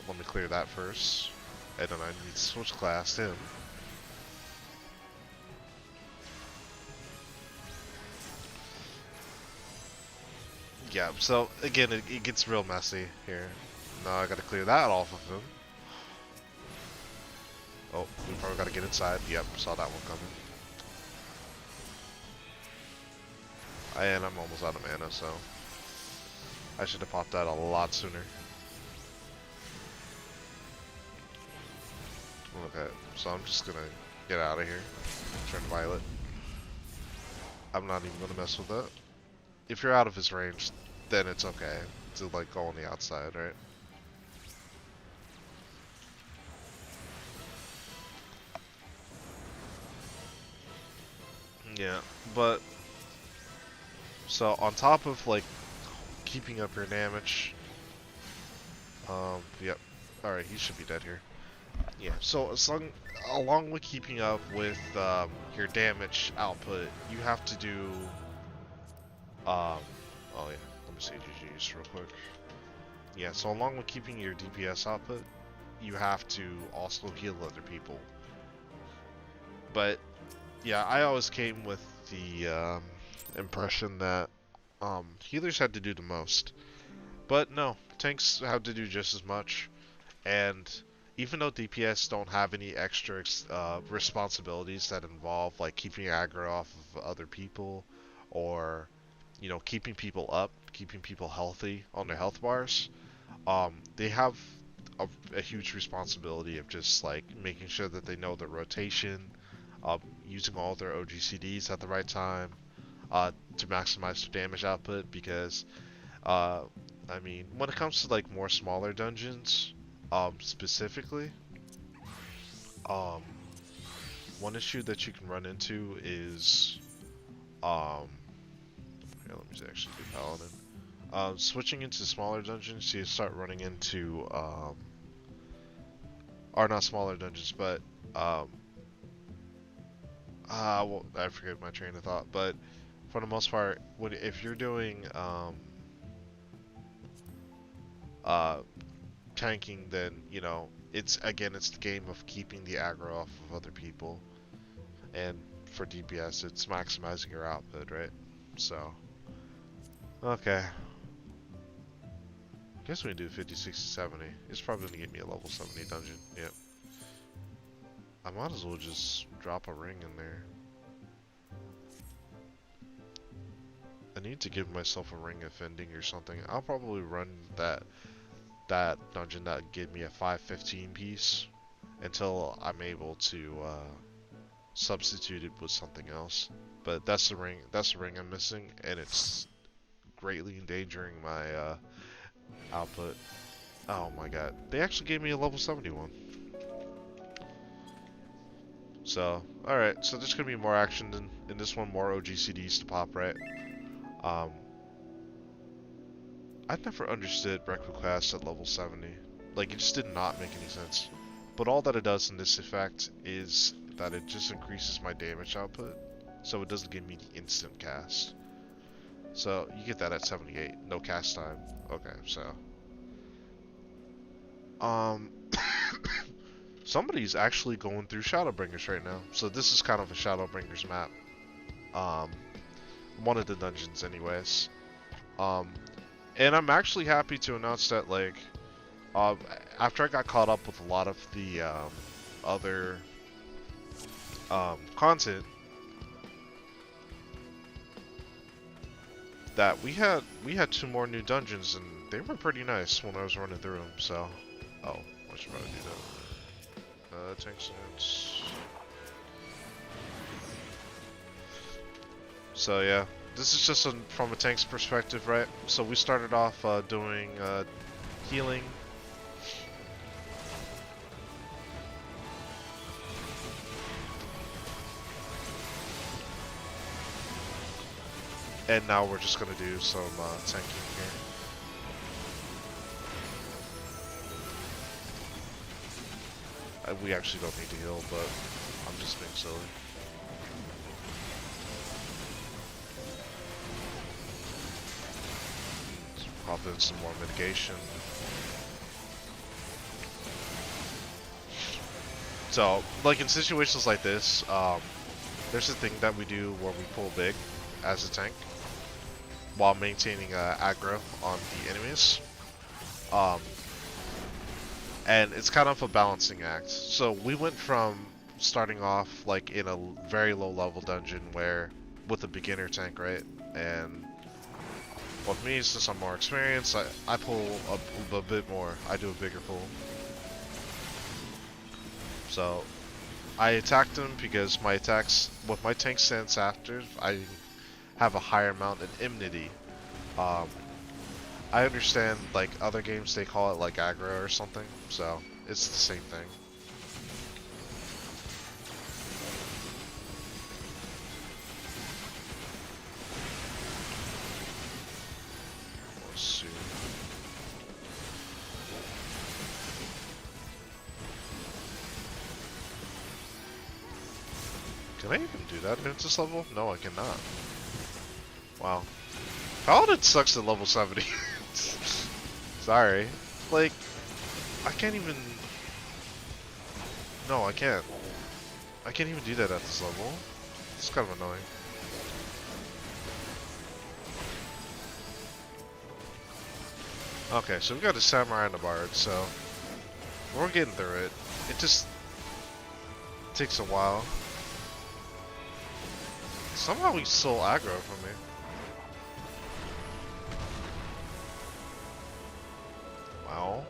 let me clear that first, and then I need to switch class to him. Yeah, so again, it gets real messy here. Now I gotta clear that off of him. Oh, we probably gotta get inside. Yep, saw that one coming. And I'm almost out of mana, so I should have popped that a lot sooner. Okay, so I'm just gonna get out of here. Turn violet. I'm not even gonna mess with that. If you're out of his range, then it's okay to like go on the outside, right? Yeah, but so on top of like keeping up your damage, yep. All right, he should be dead here. Yeah. So along with keeping up with your damage output, you have to do oh yeah. Let me see GG's real quick. Yeah. So along with keeping your DPS output, you have to also heal other people. But yeah, I always came with the impression that healers had to do the most. But no, tanks have to do just as much. And even though DPS don't have any extra responsibilities that involve like keeping aggro off of other people, or you know, keeping people up, keeping people healthy on their health bars, they have a huge responsibility of just like making sure that they know their rotation, using all their OGCDs at the right time, to maximize their damage output. Because I mean, when it comes to like more smaller dungeons, specifically, um, one issue that you can run into is, here, let me actually do Paladin. Switching into smaller dungeons, you start running into, or not smaller dungeons, but, well, I forget my train of thought, but for the most part, if you're doing, uh, tanking, then, you know, it's the game of keeping the aggro off of other people. And for DPS, it's maximizing your output, right? So, okay. Guess we can do 50, 60, 70. It's probably gonna get me a level 70 dungeon. Yep. I might as well just drop a ring in there. I need to give myself a ring of ending or something. I'll probably run that dungeon that gave me a 515 piece until I'm able to substitute it with something else. But that's the ring. That's the ring I'm missing, and it's greatly endangering my output. Oh my god! They actually gave me a level 71. So, alright, so there's gonna be more action in this one, more OGCDs to pop, right? Um, I never understood Requicast at level 70. Like, it just did not make any sense. But all that it does in this effect is that it just increases my damage output, so it doesn't give me the instant cast. So, you get that at 78, no cast time. Okay, so... Somebody's actually going through Shadowbringers right now. So this is kind of a Shadowbringers map. One of the dungeons anyways. And I'm actually happy to announce that, like, after I got caught up with a lot of the other content, that we had 2 more new dungeons, and they were pretty nice when I was running through them. So, oh, I should probably do that. Tank stance. So yeah, this is just from a tank's perspective, right? So we started off doing healing. And now we're just gonna do some tanking here. We actually don't need to heal, but I'm just being silly. Let's pop in some more mitigation. So, like in situations like this, there's a thing that we do where we pull big as a tank while maintaining aggro on the enemies. And it's kind of a balancing act. So we went from starting off like in a very low level dungeon where with a beginner tank, right? And with me, since I'm more experienced, I pull a bit more. I do a bigger pull. So I attacked him because my attacks with my tank stance after I have a higher amount of enmity. I understand, like, other games, they call it, like, aggro or something, so it's the same thing. Let's see. Can I even do that at this level? No, I cannot. Wow. Paladin sucks at level 70. Sorry. Like, I can't even... No, I can't. I can't even do that at this level. It's kind of annoying. Okay, so we got a Samurai and a Bard, so... We're getting through it. It just... takes a while. Somehow he's still aggro from me. Wow.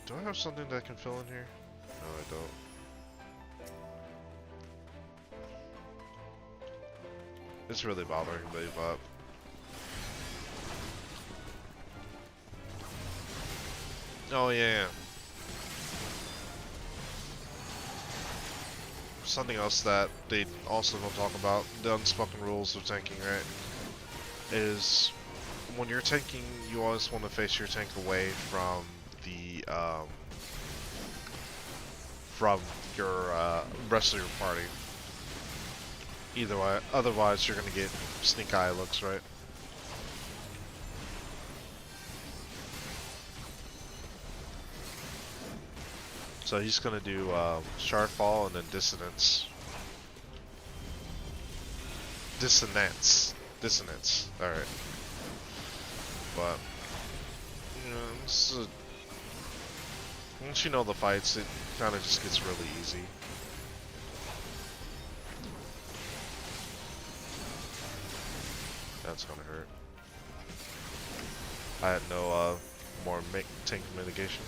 Do I have something that I can fill in here? No, I don't. It's really bothering me, but... Oh, yeah. Something else that they also don't talk about, the unspoken rules of tanking, right? Is when you're tanking, you always want to face your tank away from the from your rest of your party. Either way, otherwise you're gonna get sneak eye looks, right? So he's gonna do Shardfall and then Dissonance. Dissonance. Alright. but you know, once you know the fights, it kind of just gets really easy. That's gonna hurt. I had no more tank mitigation.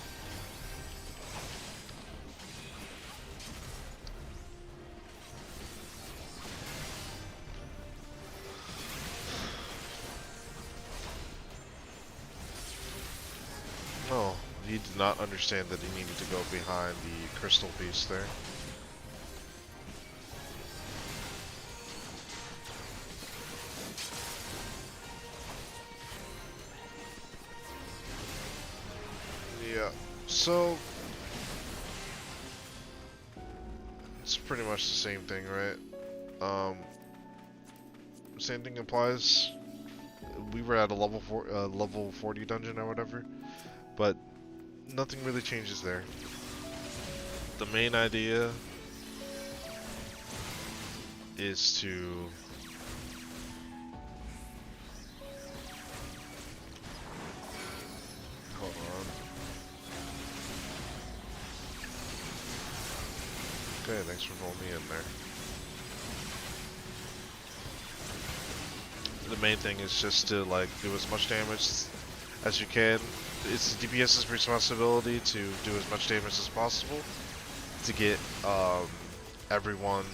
Oh, he did not understand that he needed to go behind the crystal piece there. Yeah, so it's pretty much the same thing, right? Same thing applies. We were at a level 40 dungeon or whatever, but nothing really changes there. The main idea is to hold on. Okay, thanks for rolling me in there. The main thing is just to like do as much damage as you can. It's the DPS's responsibility to do as much damage as possible to get everyone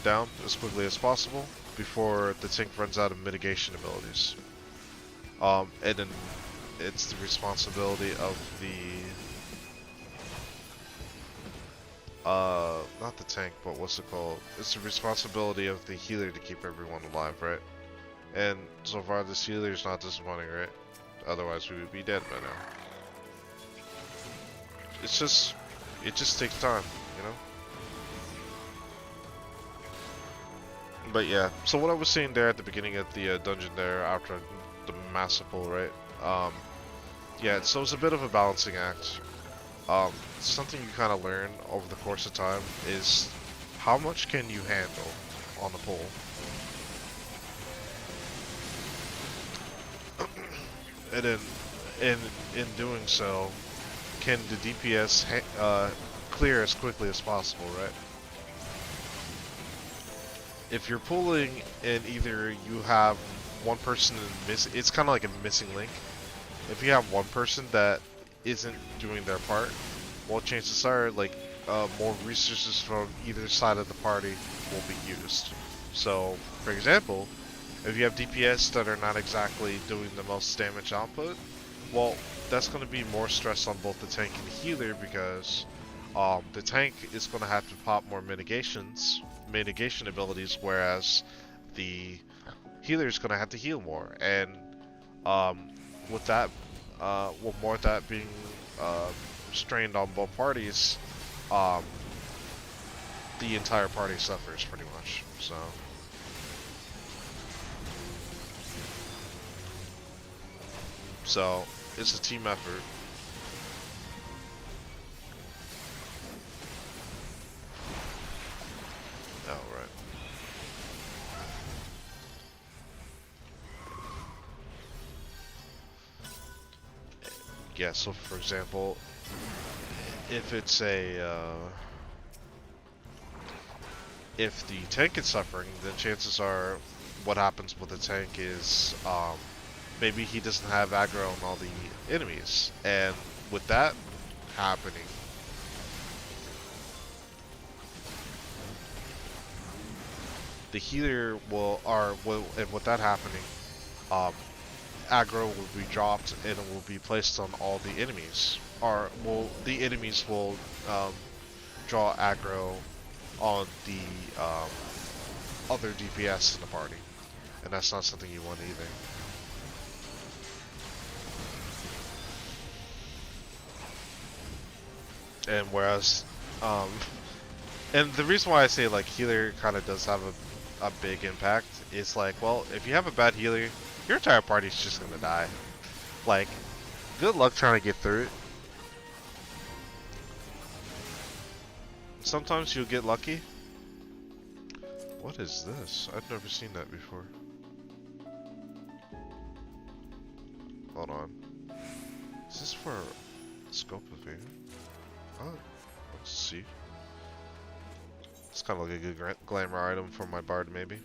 down as quickly as possible before the tank runs out of mitigation abilities. And then it's the responsibility of the not the tank, but what's it called? It's the responsibility of the healer to keep everyone alive, right? And so far this healer's not disappointing, right? Otherwise we would be dead by now. It just takes time, you know? But yeah, so what I was saying there at the beginning of the dungeon there after the massive pull, right? Yeah, so it's a bit of a balancing act. Something you kind of learn over the course of time is how much can you handle on the pull. And then, in doing so, can the DPS clear as quickly as possible, right? If you're pulling and either you have one person it's kind of like a missing link. If you have one person that isn't doing their part, well, chances are like more resources from either side of the party will be used. So, for example, if you have DPS that are not exactly doing the most damage output, well, that's going to be more stress on both the tank and the healer because the tank is going to have to pop more mitigation abilities, whereas the healer is going to have to heal more. And with that, with more of that being strained on both parties, the entire party suffers pretty much. So it's a team effort. Oh, right. Yeah, so for example, if it's if the tank is suffering, then chances are what happens with the tank is maybe he doesn't have aggro on all the enemies, and with that happening, the healer and with that happening, aggro will be dropped and it will be placed on all the enemies, or the enemies will draw aggro on the other DPS in the party, and that's not something you want either. And whereas, and the reason why I say like healer kind of does have a big impact is like, well, if you have a bad healer, your entire party's just gonna die. Like, good luck trying to get through it. Sometimes you'll get lucky, What is this? I've never seen that before. Hold on. Is this for scope of vision? Oh, let's see. It's kind of like a good glamour item for my bard, maybe.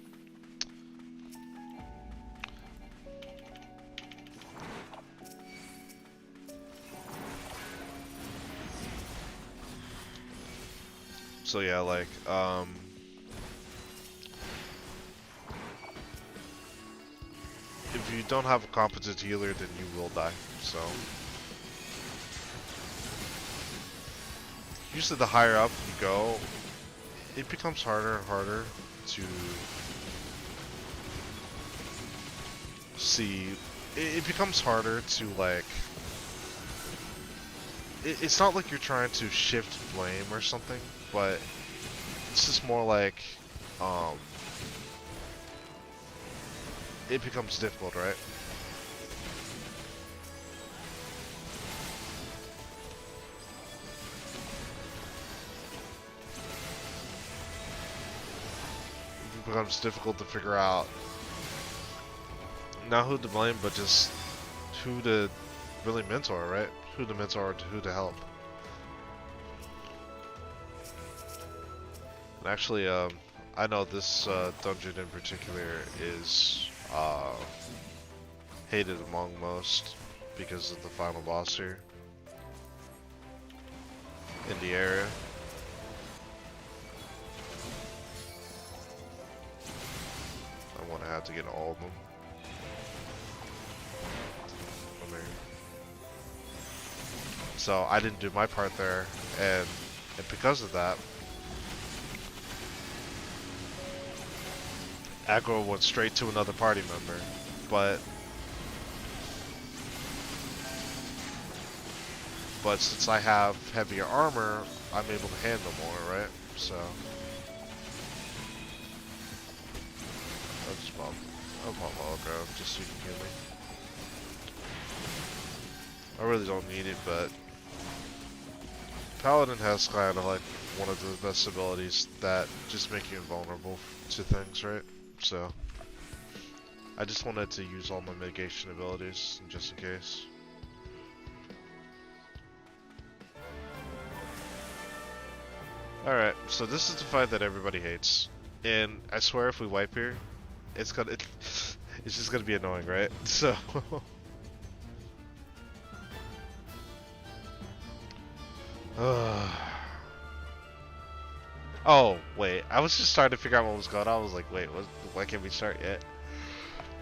So yeah, like, if you don't have a competent healer, then you will die, so. Usually the higher up you go, it becomes harder and harder to see. It becomes harder to, like, it's not like you're trying to shift blame or something, but it's just more like, it becomes difficult, right? It becomes difficult to figure out not who to blame, but just who to really mentor, right? Who to mentor, who to help. And actually, I know this dungeon in particular is hated among most because of the final boss here in the area. I want to have to get all of them. So I didn't do my part there, and because of that, aggro went straight to another party member. But since I have heavier armor, I'm able to handle more, right? So I'll just pop aggro just so you can heal me. I really don't need it, but Paladin has kind of like one of the best abilities that just make you invulnerable to things, right? So I just wanted to use all my mitigation abilities just in case. Alright, so this is the fight that everybody hates. And I swear if we wipe here, it's just gonna be annoying, right? So oh, wait. I was just trying to figure out what was going on. I was like, wait, why can't we start yet?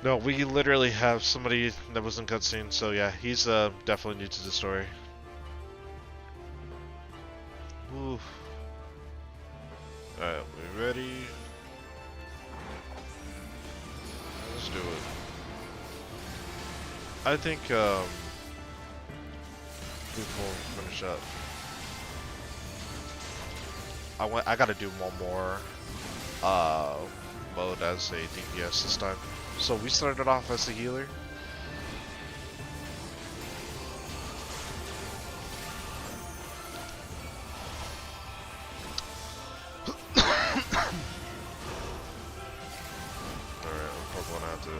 No, we literally have somebody that was in cutscene, so yeah, he's definitely new to the story. Ooh. Alright, we ready? Let's do it. I think, we will finish up. I gotta do one more mode as a DPS this time. So we started off as a healer. Alright, I'm probably gonna have to.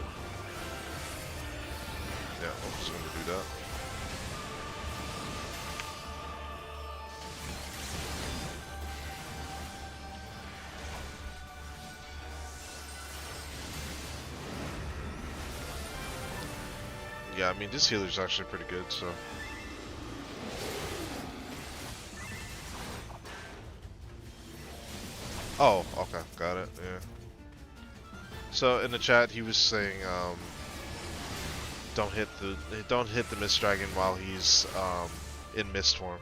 Yeah, I'm just gonna do that. Yeah, I mean, this healer's actually pretty good, so. Oh, okay, got it, yeah. So, in the chat, he was saying, don't hit the Mist Dragon while he's, in Mist form.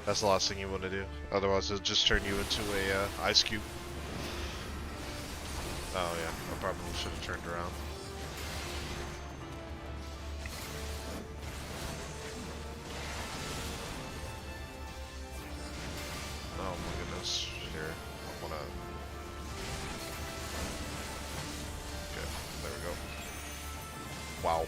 That's the last thing you want to do. Otherwise, it'll just turn you into a, ice cube. Oh, yeah, I probably should have turned around. Oh my goodness. Here, I wanna. Okay, there we go. Wow.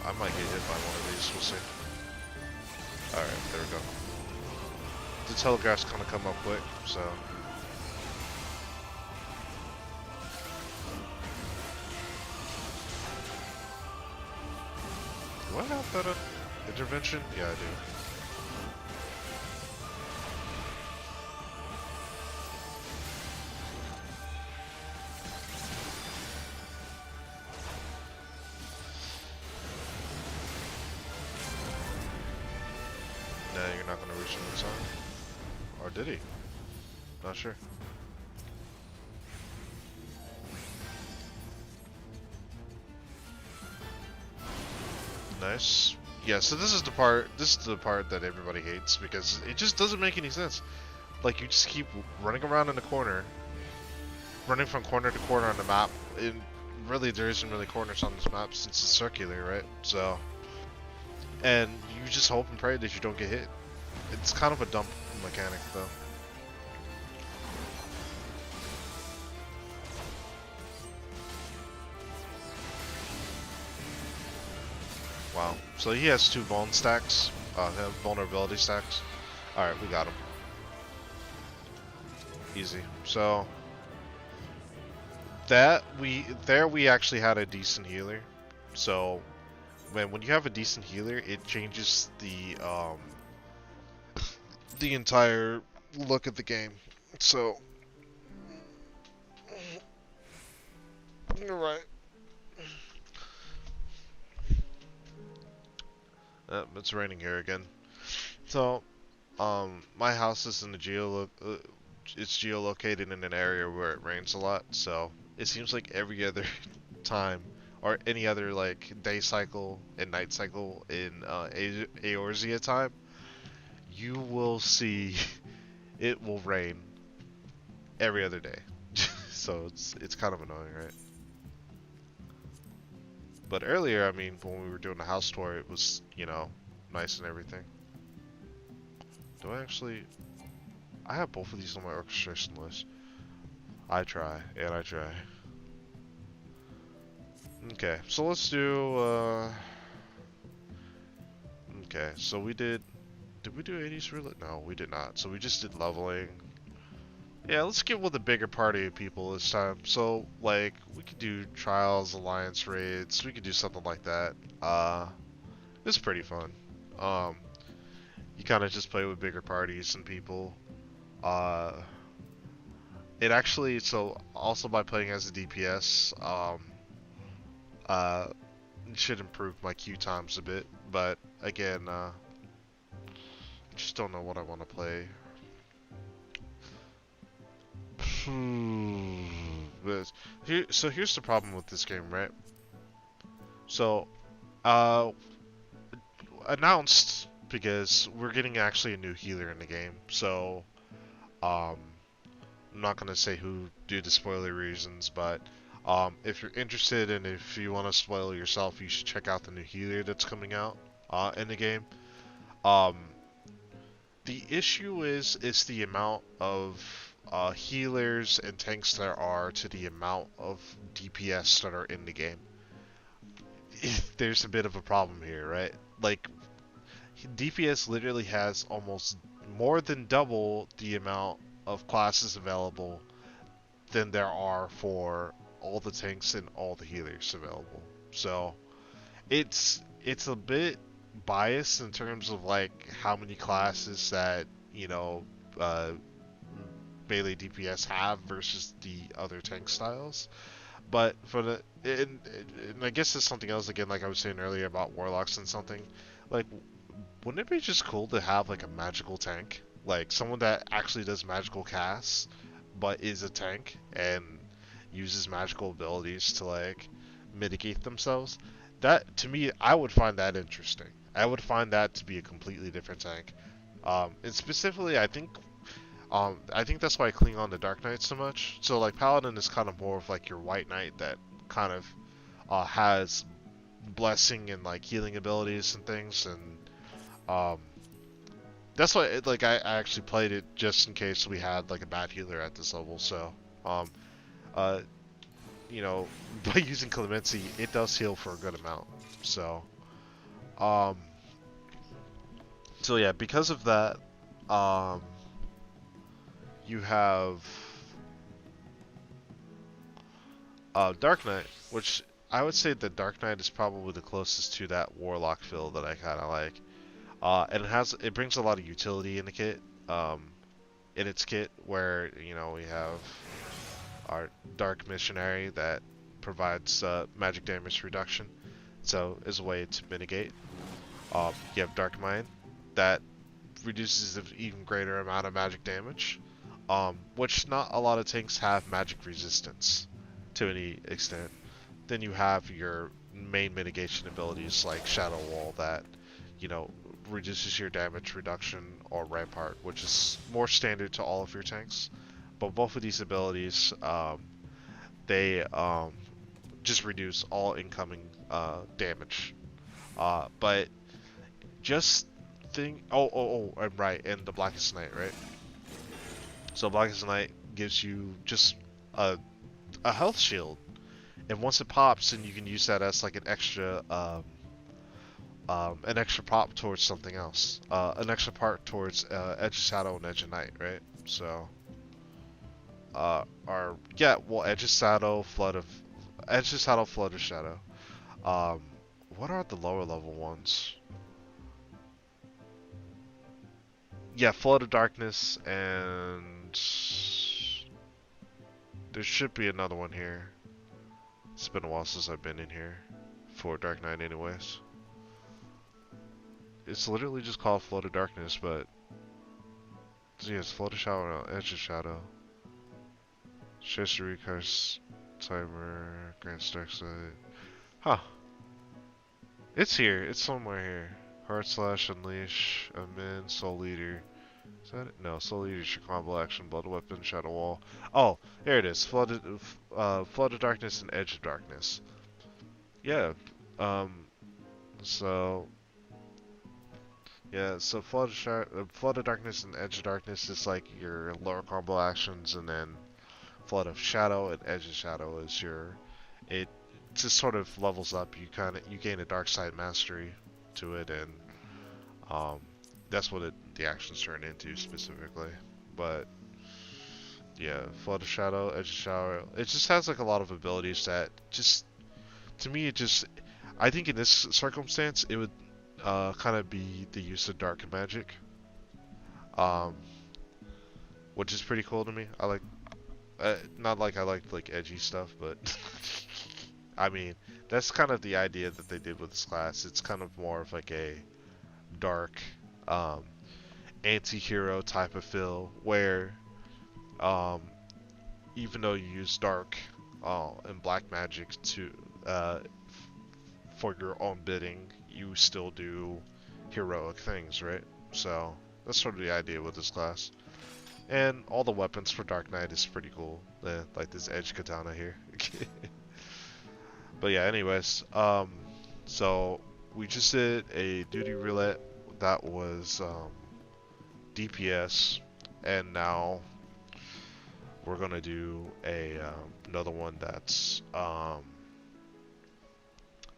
I might get hit by one of these, we'll see. Alright, there we go. The telegraph's gonna come up quick, so. Do I have that intervention? Yeah, I do. No, you're not gonna reach him in time. Or did he? Not sure. Nice. Yeah, so this is the part that everybody hates because it just doesn't make any sense. Like you just keep running around in the corner, running from corner to corner on the map. And really there isn't really corners on this map since it's circular, right? So and you just hope and pray that you don't get hit. It's kind of a dumb mechanic though. Wow. So he has 2 vulnerability stacks. Alright, we got him. Easy. So we actually had a decent healer. So when you have a decent healer, it changes the entire look of the game. So you're right. It's raining here again. So, my house is in it's geolocated in an area where it rains a lot. So it seems like every other time, or any other like day cycle and night cycle in Eorzea time, you will see it will rain every other day. So it's kind of annoying, right? But earlier, I mean, when we were doing the house tour, it was, you know, nice and everything. Do I actually... I have both of these on my orchestration list. I try, and I try. Okay, so let's do, okay, so we did... Did we do 80s roulette? No, we did not. So we just did leveling. Yeah, let's get with a bigger party of people this time. So, like, we could do trials, alliance raids. We could do something like that. It's pretty fun. You kind of just play with bigger parties and people. It actually, so also by playing as a DPS, it should improve my queue times a bit. But again, just don't know what I want to play. So here's the problem with this game, right? So, announced because we're getting actually a new healer in the game. So, I'm not gonna say who due to spoiler reasons, but if you're interested and if you want to spoil yourself, you should check out the new healer that's coming out in the game. The issue is the amount of healers and tanks there are to the amount of DPS that are in the game. There's a bit of a problem here, right? Like, DPS literally has almost more than double the amount of classes available than there are for all the tanks and all the healers available. So, it's a bit biased in terms of like how many classes that, you know, melee DPS have versus the other tank styles. But for the and I guess it's something else again, like I was saying earlier about warlocks and something. Like, wouldn't it be just cool to have like a magical tank, like someone that actually does magical casts, but is a tank and uses magical abilities to like mitigate themselves? That to me, I would find that interesting. I would find that to be a completely different tank. And specifically, I think that's why I cling on to Dark Knight so much. So like Paladin is kind of more of like your White Knight that kind of has blessing and like healing abilities and things, and that's why like I actually played it just in case we had like a bad healer at this level. So uh, you know, by using Clemency, it does heal for a good amount. So So yeah, because of that, um, you have Dark Knight, which I would say that Dark Knight is probably the closest to that Warlock feel that I kind of like. And it brings a lot of utility in the kit, um, in its kit, where we have our Dark Missionary that provides magic damage reduction, so as a way to mitigate. You have Dark Mind that reduces an even greater amount of magic damage, which not a lot of tanks have magic resistance to any extent. Then you have your main mitigation abilities like Shadow Wall that, you know, reduces your damage reduction, or Rampart, which is more standard to all of your tanks. But both of these abilities, they just reduce all incoming damage. But just think, I'm right, and the Blackest Night, right? So Blackest Night gives you just a health shield, and once it pops, then you can use that as like an extra pop towards something else, an extra part towards Edge of Shadow and Edge of Night, right? So, Edge of Shadow, Flood of Shadow. Um, what are the lower level ones? Yeah, Flood of Darkness, and there should be another one here. It's been a while since I've been in here for Dark Knight, anyways. It's literally just called Flood of Darkness, but yeah, it's Flood of Shadow, Edge of Shadow, Sorcery, Curse, Timer, Grant Dark Side. Huh. It's here. It's somewhere here. Heart Slash, Unleash, Amend, Soul Eater. Is that it? No, Soul Eater is your combo action, Blood Weapon, Shadow Wall. Oh, there it is. Flood of Darkness and Edge of Darkness. Yeah. Um. So. Yeah. So Flood of Darkness and Edge of Darkness is like your lower combo actions, and then Flood of Shadow and Edge of Shadow is your. It just sort of levels up. You gain a Dark Side Mastery to it, and um, that's what the actions turn into specifically. But yeah, Flood of Shadow, Edge of Shadow. It just has like a lot of abilities that just, to me, I think in this circumstance, it would kind of be the use of Dark Magic, um, which is pretty cool to me. I like, not like I like edgy stuff, but I mean, that's kind of the idea that they did with this class. It's kind of more of like a dark, um, anti-hero type of feel, where um, even though you use dark and black magic to for your own bidding, you still do heroic things, right? So that's sort of the idea with this class. And all the weapons for Dark Knight is pretty cool, like this edge katana here. But yeah, anyways, so we just did a duty roulette that was DPS, and now we're gonna do another one that's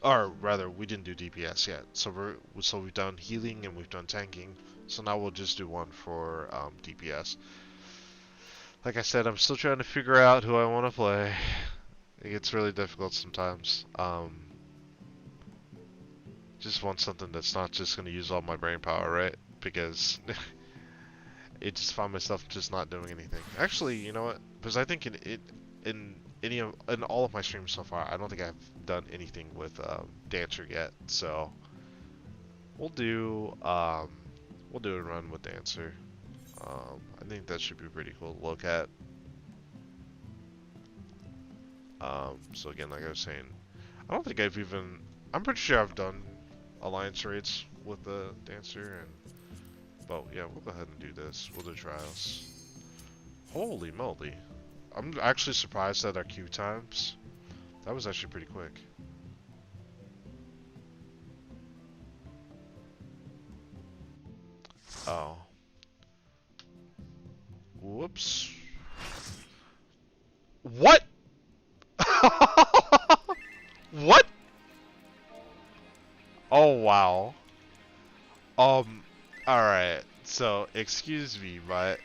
or rather, we didn't do DPS yet. So we've done healing and we've done tanking. So now we'll just do one for DPS. Like I said, I'm still trying to figure out who I want to play. It gets really difficult sometimes. Just want something that's not just going to use all my brain power, right? Because it just found myself just not doing anything. Actually, you know what? Because I think in all of my streams so far, I don't think I've done anything with Dancer yet. So we'll do a run with Dancer. I think that should be pretty cool to look at. So again, like I was saying, I don't think I'm pretty sure I've done alliance raids with the Dancer, but yeah, we'll go ahead and do this. We'll do trials. Holy moly. I'm actually surprised at our queue times. That was actually pretty quick. Oh. Whoops. What? What? Oh wow. Alright, so excuse me, but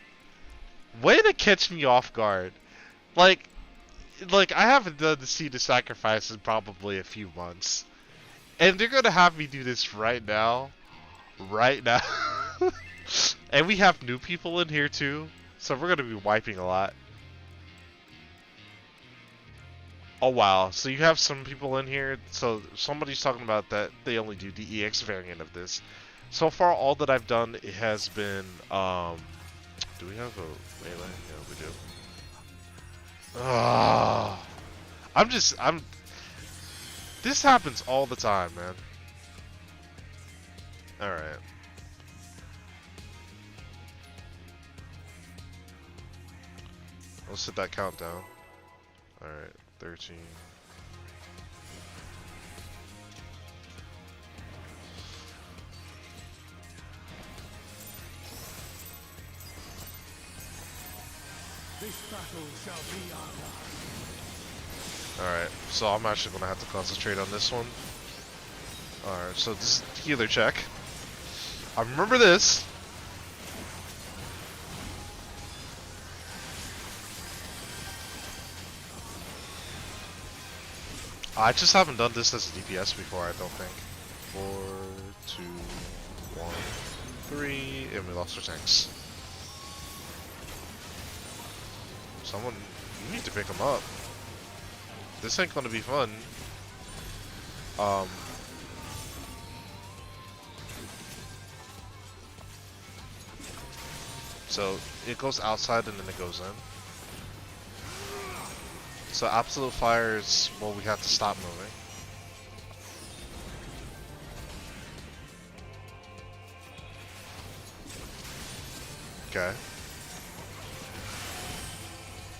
way to catch me off guard. Like, I haven't done the Seed of Sacrifice in probably a few months. And they're gonna have me do this right now. Right now. And we have new people in here too. So we're gonna be wiping a lot. Oh wow, so you have some people in here. So somebody's talking about that they only do the EX variant of this. So far all that I've done it has been do we have a melee? Yeah, we do. Ah, I'm this happens all the time, man. Alright. Let's hit that countdown. Alright, 13. This battle shall be our last. Alright, so I'm actually gonna have to concentrate on this one. Alright, so this is healer check. I remember this. I just haven't done this as a DPS before, I don't think. 4, 2, 1, 3, and we lost our tanks. Someone, you need to pick them up. This ain't gonna be fun. So it goes outside and then it goes in. So absolute fire is well, we have to stop moving. Okay.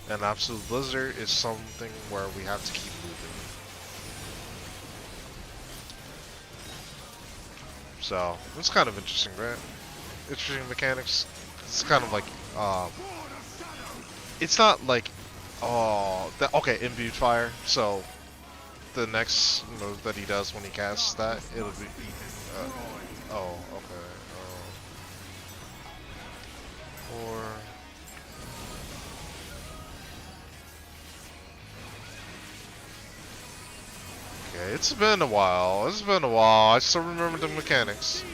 And absolute blizzard is something where we have to keep moving. So it's kind of interesting, right? Interesting mechanics. It's kind of like it's not like okay, imbued fire. So the next move that he does when he casts that, it'll be oh, okay. Or okay, it's been a while. It's been a while. I still remember the mechanics.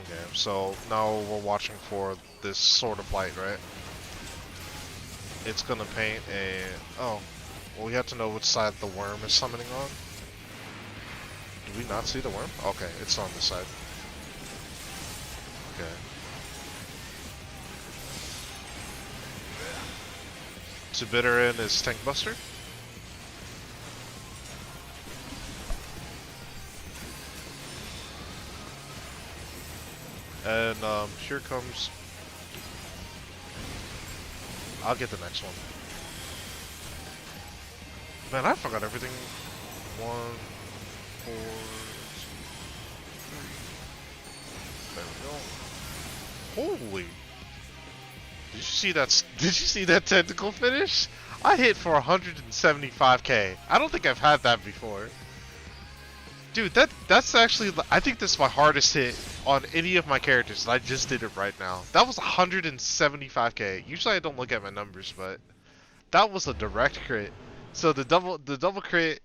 Okay, so now we're watching for this Sword of Light, right? It's gonna paint a... Oh, well, we have to know which side the worm is summoning on. Do we not see the worm? Okay, it's on this side. Okay. To bitter in is Tank Buster. And here comes... I'll get the next one. Man, I forgot everything. 1, 4, 2, 3. There we go. Holy! Did you see that? Did you see that tentacle finish? I hit for 175k. I don't think I've had that before. Dude, that's actually, I think that's my hardest hit on any of my characters, and I just did it right now. That was 175k. Usually I don't look at my numbers, but that was a direct crit. So the double crit,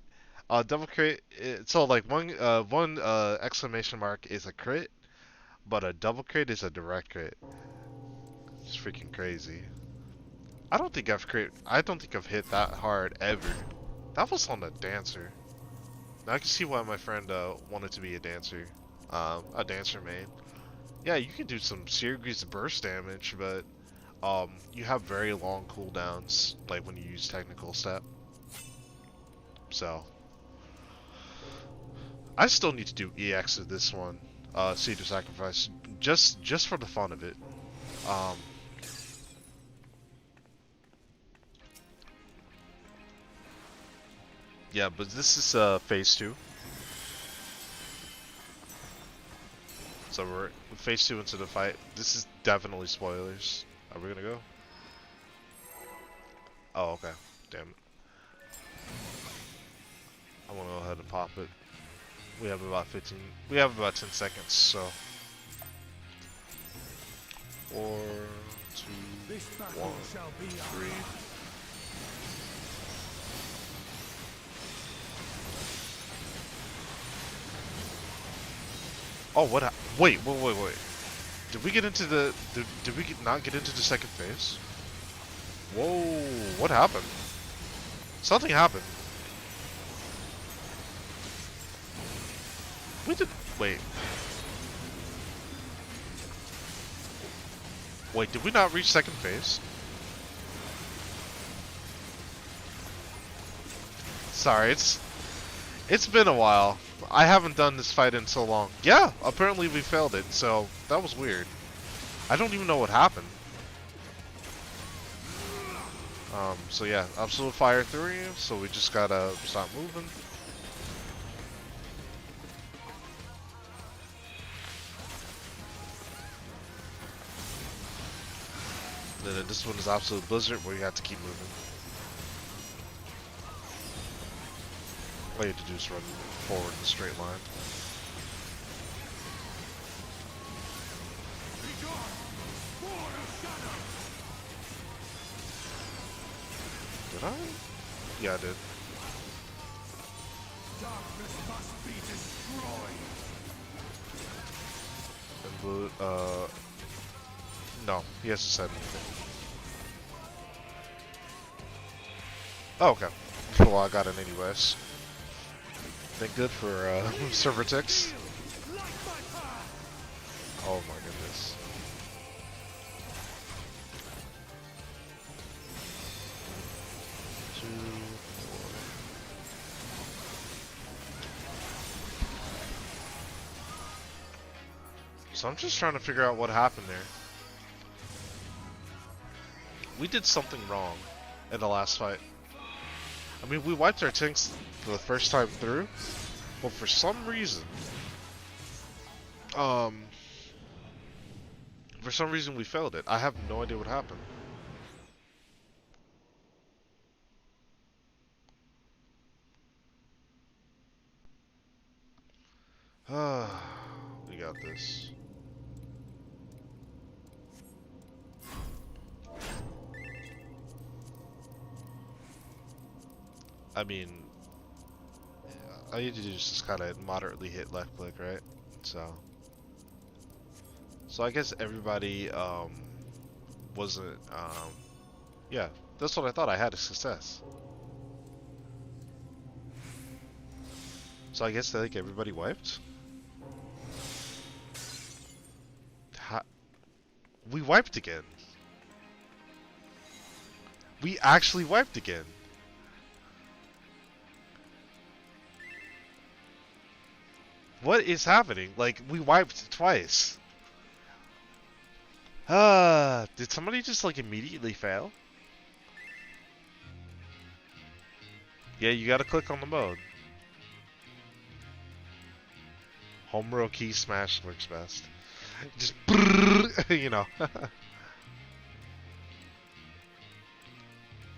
so like one exclamation mark is a crit, but a double crit is a direct crit. It's freaking crazy. I don't think I've hit that hard ever. That was on a dancer. Now I can see why my friend wanted to be a dancer main. Yeah, you can do some serious burst damage, but you have very long cooldowns, like when you use technical step. So I still need to do EX of this one, Seed of Sacrifice, just for the fun of it. Yeah, but this is phase 2. So we're phase 2 into the fight. This is definitely spoilers. Are we gonna go? Oh, okay. Damn it. I'm gonna go ahead and pop it. We have about 15. We have about 10 seconds, so. 4, 2, 1, 3. Oh, what? Wait. Did we get into the? Did we not get into the second phase? Whoa! What happened? Something happened. We did. Wait. Wait, did we not reach second phase? Sorry, it's been a while. I haven't done this fight in so long. Yeah, apparently we failed it, so that was weird. I don't even know what happened. So yeah, Absolute Fire 3, so we just gotta stop moving. And then this one is Absolute Blizzard, where you have to keep moving. All you have to do is run forward in a straight line. Did I? Yeah, I did. Darkness must be destroyed. And blue, no, he hasn't said anything. Oh, okay. Well, I got it anyways. Thank good for server ticks. Oh my goodness. So I'm just trying to figure out what happened there. We did something wrong in the last fight. I mean, we wiped our tanks the first time through, but for some reason, we failed it. I have no idea what happened. We got this. I mean, all you need to do is just kind of moderately hit left click, right? So I guess everybody wasn't yeah, that's what I thought. I had a success. So I guess like everybody wiped. We wiped again. We actually wiped again. What is happening? Like, we wiped twice. Did somebody just like immediately fail? Yeah, you gotta click on the mode. Home row key smash works best. Just, you know.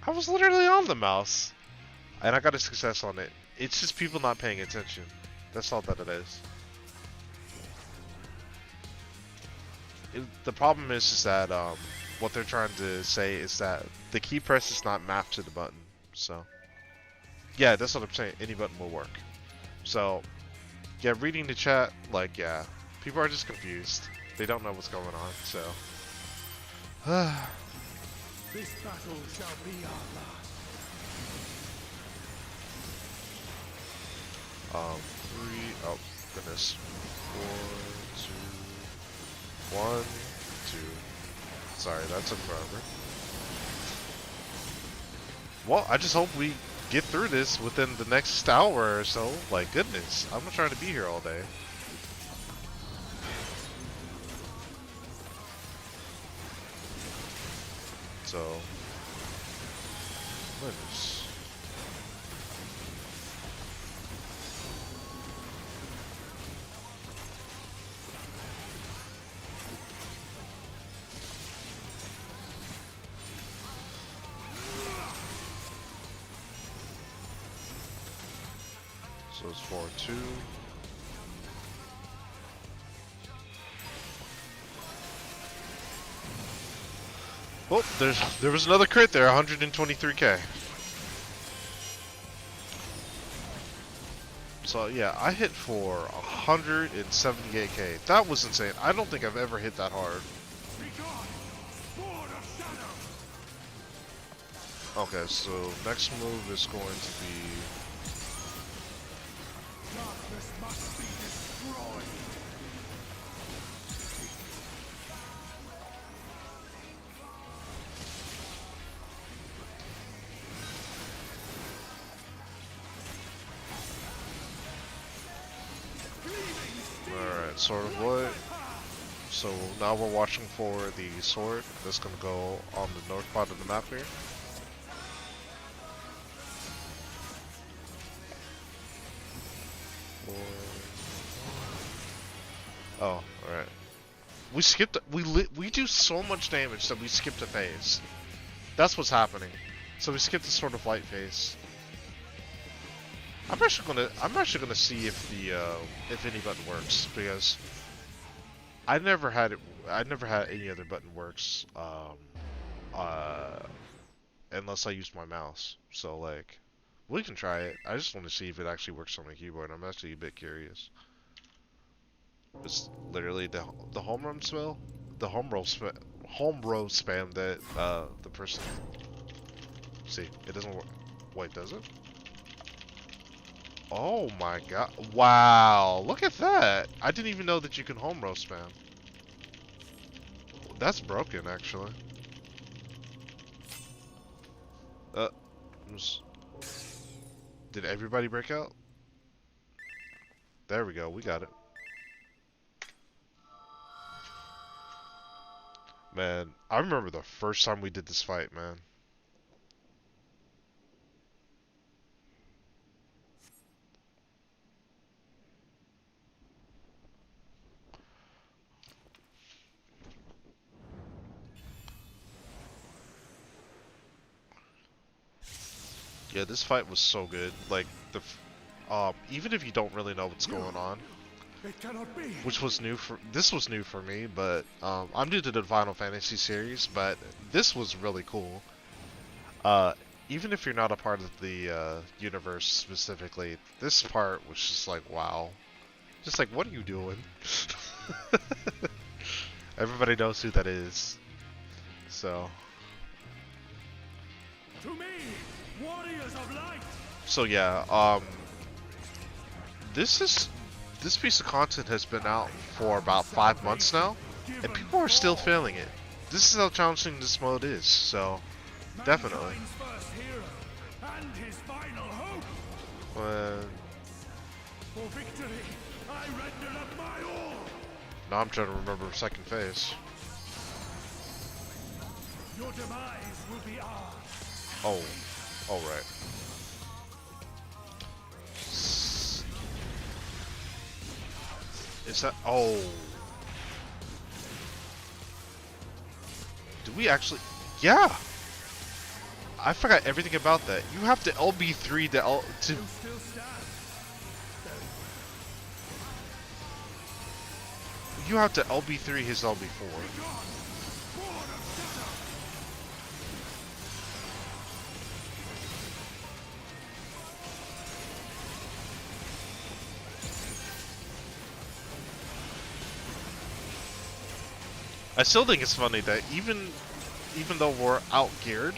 I was literally on the mouse. And I got a success on it. It's just people not paying attention. That's all that it is. The problem is that what they're trying to say is that the key press is not mapped to the button. So, yeah, that's what I'm saying. Any button will work. So, yeah, reading the chat, like, yeah, people are just confused. They don't know what's going on, so. This battle shall be our last. 3, oh, goodness. 4, 2, 1, 2. Sorry, that took forever. Well, I just hope we get through this within the next hour or so. Like, goodness, I'm not trying to be here all day. So, goodness. So it's 4-2. Oh, there was another crit there, 123k. So yeah, I hit for 178k. That was insane. I don't think I've ever hit that hard. Okay, so next move is going to be... Darkness must be destroyed. Alright, Sword of Light. So now we're watching for the sword that's going to go on the north part of the map here. Oh, alright. We skipped. We do so much damage that we skipped a phase. That's what's happening. So we skipped the Sword of Light phase. I'm actually gonna see if the if any button works, because I never had any other button works unless I used my mouse. So like, we can try it. I just want to see if it actually works on my keyboard. I'm actually a bit curious. It's literally the home run spell, the home row spam that the person. See, it doesn't work. Wait, does it? Oh my god! Wow, look at that! I didn't even know that you can home row spam. That's broken, actually. Did everybody break out? There we go. We got it. Man, I remember the first time we did this fight, man. Yeah, this fight was so good. Like even if you don't really know what's going on, It cannot be. which was new for this was new for me, but I'm new to the Final Fantasy series, but this was really cool. Even if you're not a part of the universe specifically, this part was just like, wow. Just like, what are you doing? Everybody knows who that is. So. To me, warriors of light. So yeah, this piece of content has been out for about 5 months now, and people are still feeling it. This is how challenging this mode is, so definitely. Mankind's first hero and his final hope. For victory, I render up my all. Now I'm trying to remember second phase. Your demise will be ours. Oh, all right. Is that? Oh. Do we actually? Yeah. I forgot everything about that. You have to LB3 to You still stand. You have to LB3 his LB4. Begone, sword of Shadow. I still think it's funny that even though we're out geared,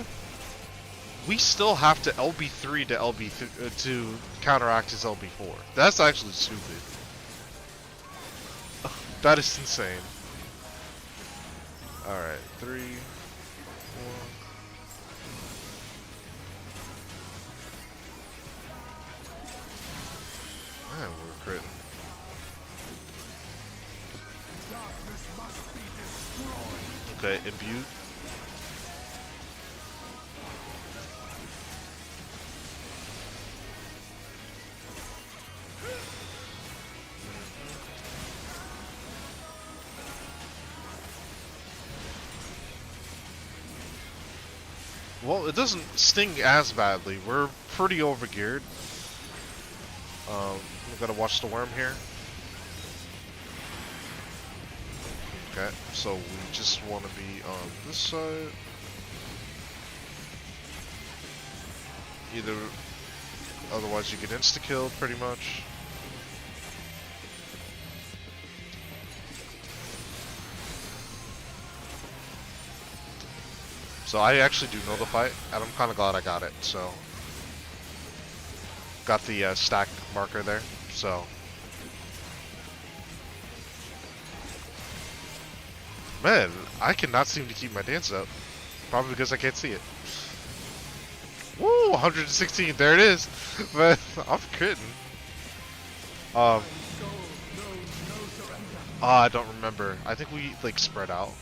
we still have to LB3 to to counteract his LB4. That's actually stupid. That is insane. All right, 3, 4. Man, we're critting. Darkness must be destroyed. Okay, imbue. Well, it doesn't sting as badly. We're pretty overgeared. We gotta watch the worm here. Okay, so we just want to be on this side. Either, otherwise you get insta-killed pretty much. So I actually do know the fight, and I'm kind of glad I got it, so. Got the stack marker there, so. Man, I cannot seem to keep my dance up. Probably because I can't see it. Woo, 116, there it is. But I'm critting. I don't remember. I think we like spread out.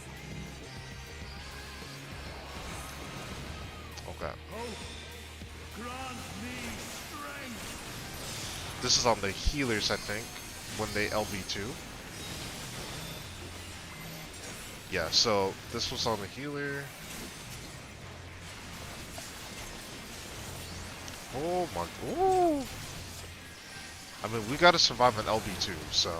Okay. This is on the healers, I think, when they LB2. Yeah, so this was on the healer. Oh my, ooh. I mean, we gotta survive an LB2, so.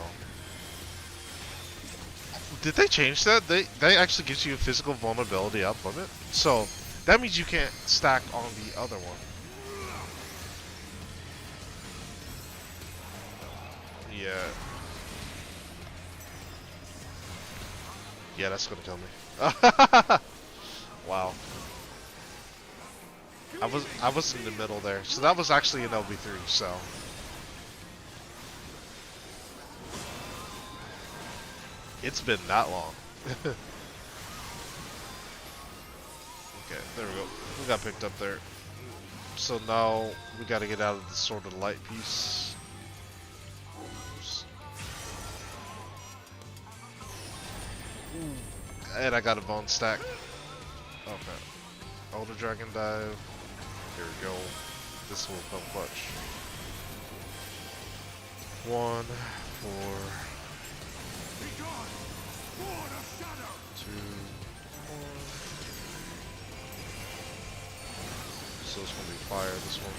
Did they change that? They actually gives you a physical vulnerability up limit. So, that means you can't stack on the other one. Yeah. Yeah, that's gonna kill me. Wow. I was in the middle there. So that was actually an LB3, so. It's been that long. Okay, there we go. We got picked up there. So now we gotta get out of the Sword of Light piece. Oops. And I got a bone stack. Okay. Elder Dragon Dive. Here we go. This will come clutch. 1, 4, 2, 1. So it's gonna be fire, this one.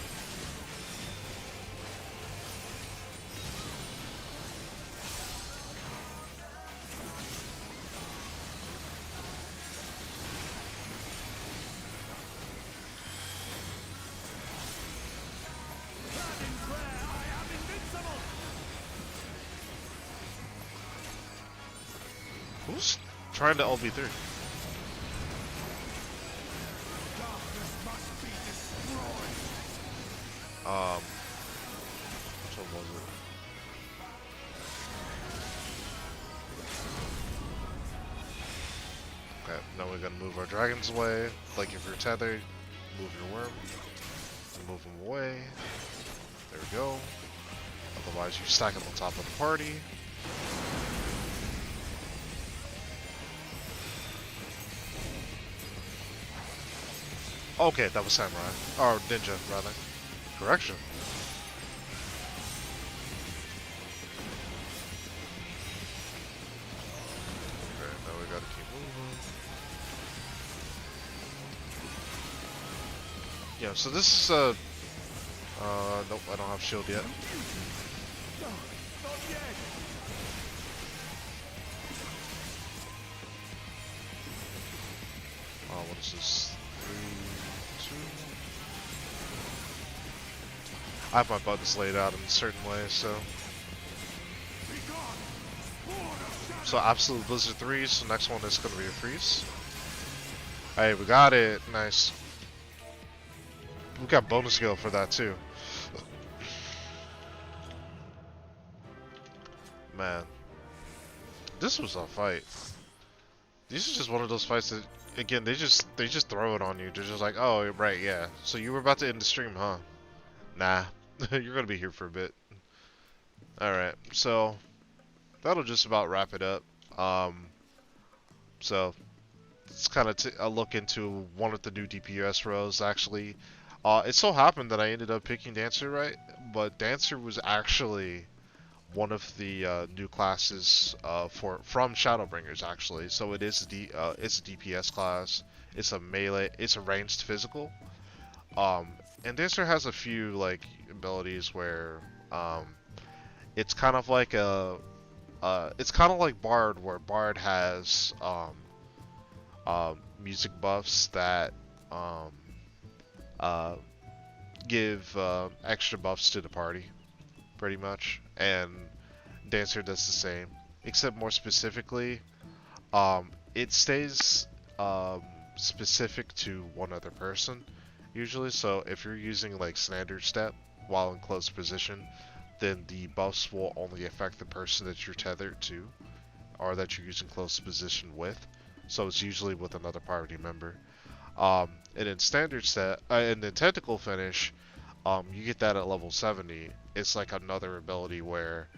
Who's trying to LB3? Which one was it? Okay, now we're gonna move our dragons away. Like if you're tethered, move your worm. Move them away. There we go. Otherwise you stack them on top of the party. Okay, that was Samurai. Or Ninja, rather. Correction. Okay, now we gotta keep moving. Yeah, so this is, nope, I don't have shield yet. What is this? 3, 2. I have my buttons laid out in a certain way, so. So Absolute Blizzard 3, so next one is gonna be a freeze. Hey, we got it. Nice. We got bonus skill for that too. Man. This was a fight. This is just one of those fights that, again, they just throw it on you. They're just like, oh, right, yeah. So you were about to end the stream, huh? Nah. You're gonna be here for a bit. Alright, so that'll just about wrap it up. So it's kind of a look into one of the new DPS roles, actually. It so happened that I ended up picking Dancer, right? But Dancer was actually one of the new classes from Shadowbringers, actually. So it is it's a DPS class. It's a melee. It's a ranged physical. And Dancer has a few like abilities where Um, it's kind of like it's kind of like Bard, where Bard has music buffs that um, uh, give extra buffs to the party, pretty much, and Dancer does the same, except more specifically, it stays specific to one other person, usually. So if you're using like standard step while in close position, then the buffs will only affect the person that you're tethered to, or that you're using close position with. So it's usually with another party member. And in standard set, and then tentacle finish, you get that at level 70. It's like another ability where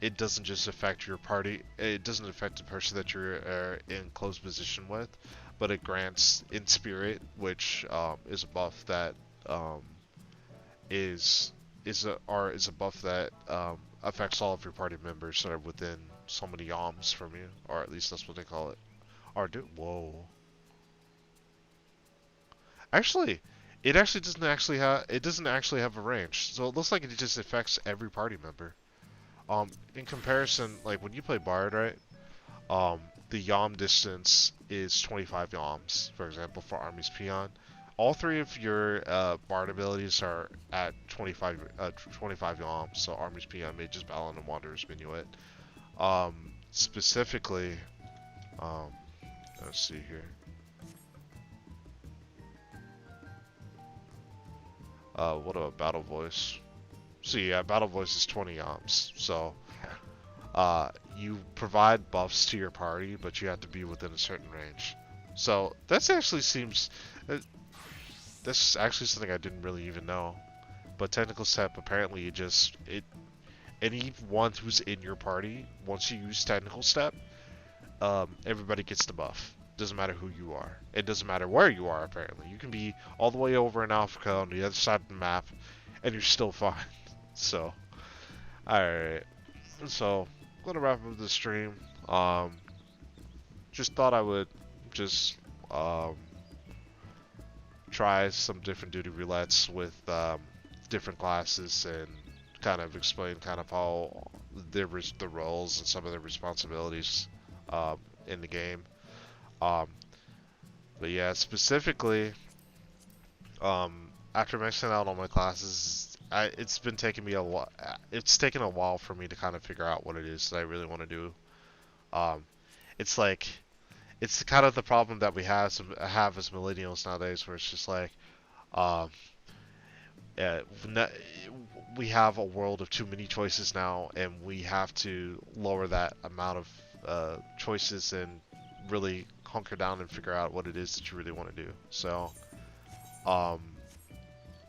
it doesn't just affect your party. It doesn't affect the person that you're in close position with, but it grants in spirit, which is a buff that um, is a buff that affects all of your party members that are within so many yalms from you, or at least that's what they call it. Or do whoa. Actually, it doesn't actually have a range. So it looks like it just affects every party member. In comparison, like when you play Bard, right? Um, the Yalm distance is 25 Yalms, for example, for Army's Peon. All three of your Bard abilities are at 25 Yalms, so Army's Peon, Mage's Balance, and Wanderer's Minuet. Specifically, um, let's see here. What about Battle Voice? So yeah, Battle Voice is 20 Yalms, so you provide buffs to your party, but you have to be within a certain range. So that's actually seems that's actually something I didn't really even know. But technical step, apparently anyone who's in your party, once you use technical step, everybody gets the buff. Doesn't matter who you are. It doesn't matter where you are. Apparently, you can be all the way over in Africa on the other side of the map, and you're still fine. So, all right. So, I'm gonna wrap up the stream. Just thought I would just um, try some different duty roulettes with different classes and kind of explain kind of how the roles and some of the responsibilities in the game. Um, but yeah, specifically, after maxing out all my classes, it's been taking me a while. It's taken a while for me to kind of figure out what it is that I really want to do. Um, it's like it's kind of the problem that we have as millennials nowadays, where it's just like, um, uh, we have a world of too many choices now, and we have to lower that amount of choices and really hunker down and figure out what it is that you really want to do. So, um,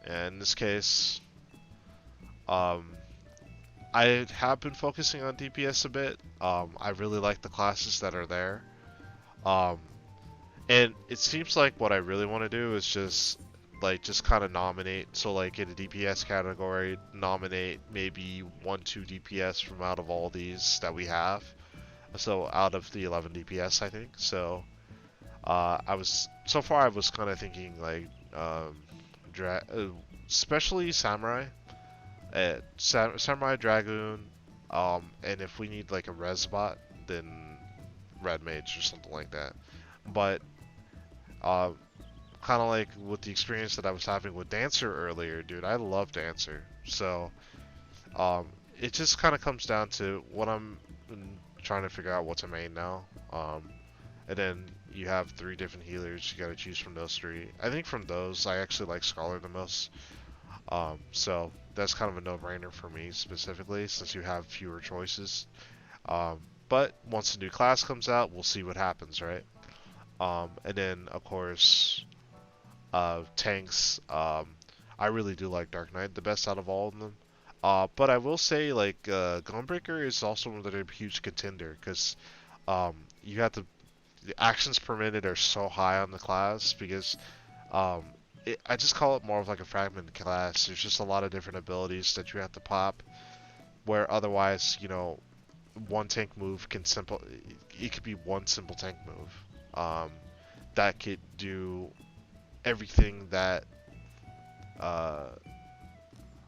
in this case, um, I have been focusing on DPS a bit. I really like the classes that are there. Um, and it seems like what I really want to do is just kind of nominate. So like in a DPS category, nominate maybe 1-2 DPS from out of all these that we have. So out of the 11 DPS, I think. So I was kind of thinking like especially Samurai, Samurai Dragoon, and if we need like a res bot, then Red Mage or something like that. But uh, kind of like with the experience that I was having with Dancer earlier, dude, I love Dancer. So it just kind of comes down to what I'm trying to figure out what's a main now. And then you have 3 different healers. You got to choose from those 3. I think from those, I actually like Scholar the most. So that's kind of a no-brainer for me specifically, since you have fewer choices. But once a new class comes out, we'll see what happens, right? And then, of course, tanks. I really do like Dark Knight, the best out of all of them. But I will say, like, Gunbreaker is also another huge contender, because you have to. The actions per minute are so high on the class, because I just call it more of like a fragmented class. There's just a lot of different abilities that you have to pop, where otherwise, one tank move it could be one simple tank move that could do everything that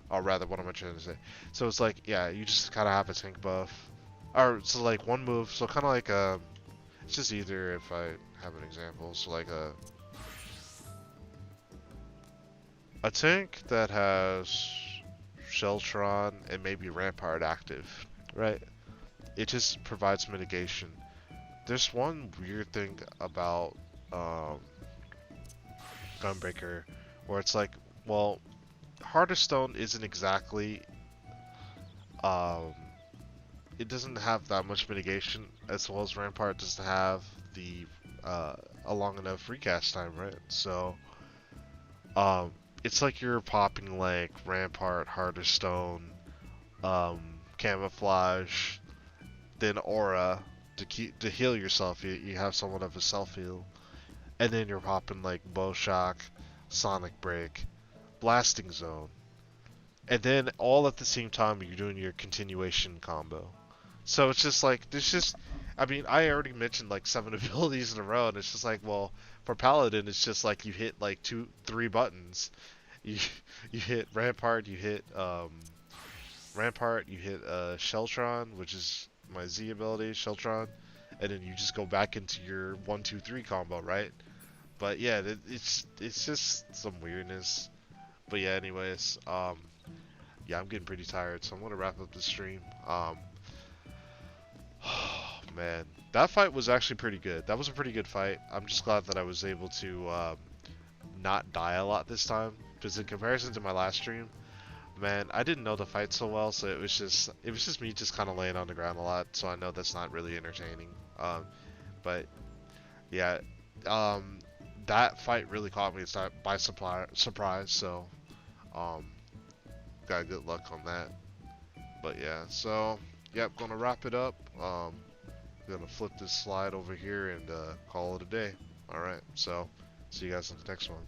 Or rather, what am I trying to say? So it's like, yeah, you just kind of have a tank buff. Or, so like one move, so kind of like, it's just either if I have an example. So like a tank that has Sheltron and maybe Rampart active, right? It just provides mitigation. There's one weird thing about um, Gunbreaker where it's like, well, Heart of Stone isn't exactly um, it doesn't have that much mitigation as well as Rampart doesn't have the a long enough recast time, right? So um, it's like you're popping like Rampart, Heart of Stone, Camouflage, then Aura to heal yourself. You have somewhat of a self heal, and then you're popping like Bow Shock, Sonic Break, Blasting Zone, and then all at the same time you're doing your continuation combo. So it's just like there's just, I mean, I already mentioned like 7 abilities in a row, and it's just like, well, for Paladin, it's just like you hit like 2, 3 buttons. You you hit Rampart, you hit Sheltron, which is my Z ability, Sheltron, and then you just go back into your 1, 2, 3 combo, right? But yeah, it's just some weirdness. But yeah, anyways, yeah, I'm getting pretty tired, so I'm gonna wrap up the stream. Man, that fight was actually pretty good. That was a pretty good fight. I'm just glad that I was able to not die a lot this time, because in comparison to my last stream, man, I didn't know the fight so well, so it was just me just kind of laying on the ground a lot. So I know that's not really entertaining. But yeah, um, that fight really caught me by surprise. So um, got good luck on that. But yeah, so yep, gonna wrap it up. Gonna flip this slide over here and call it a day. All right, so see you guys in the next one.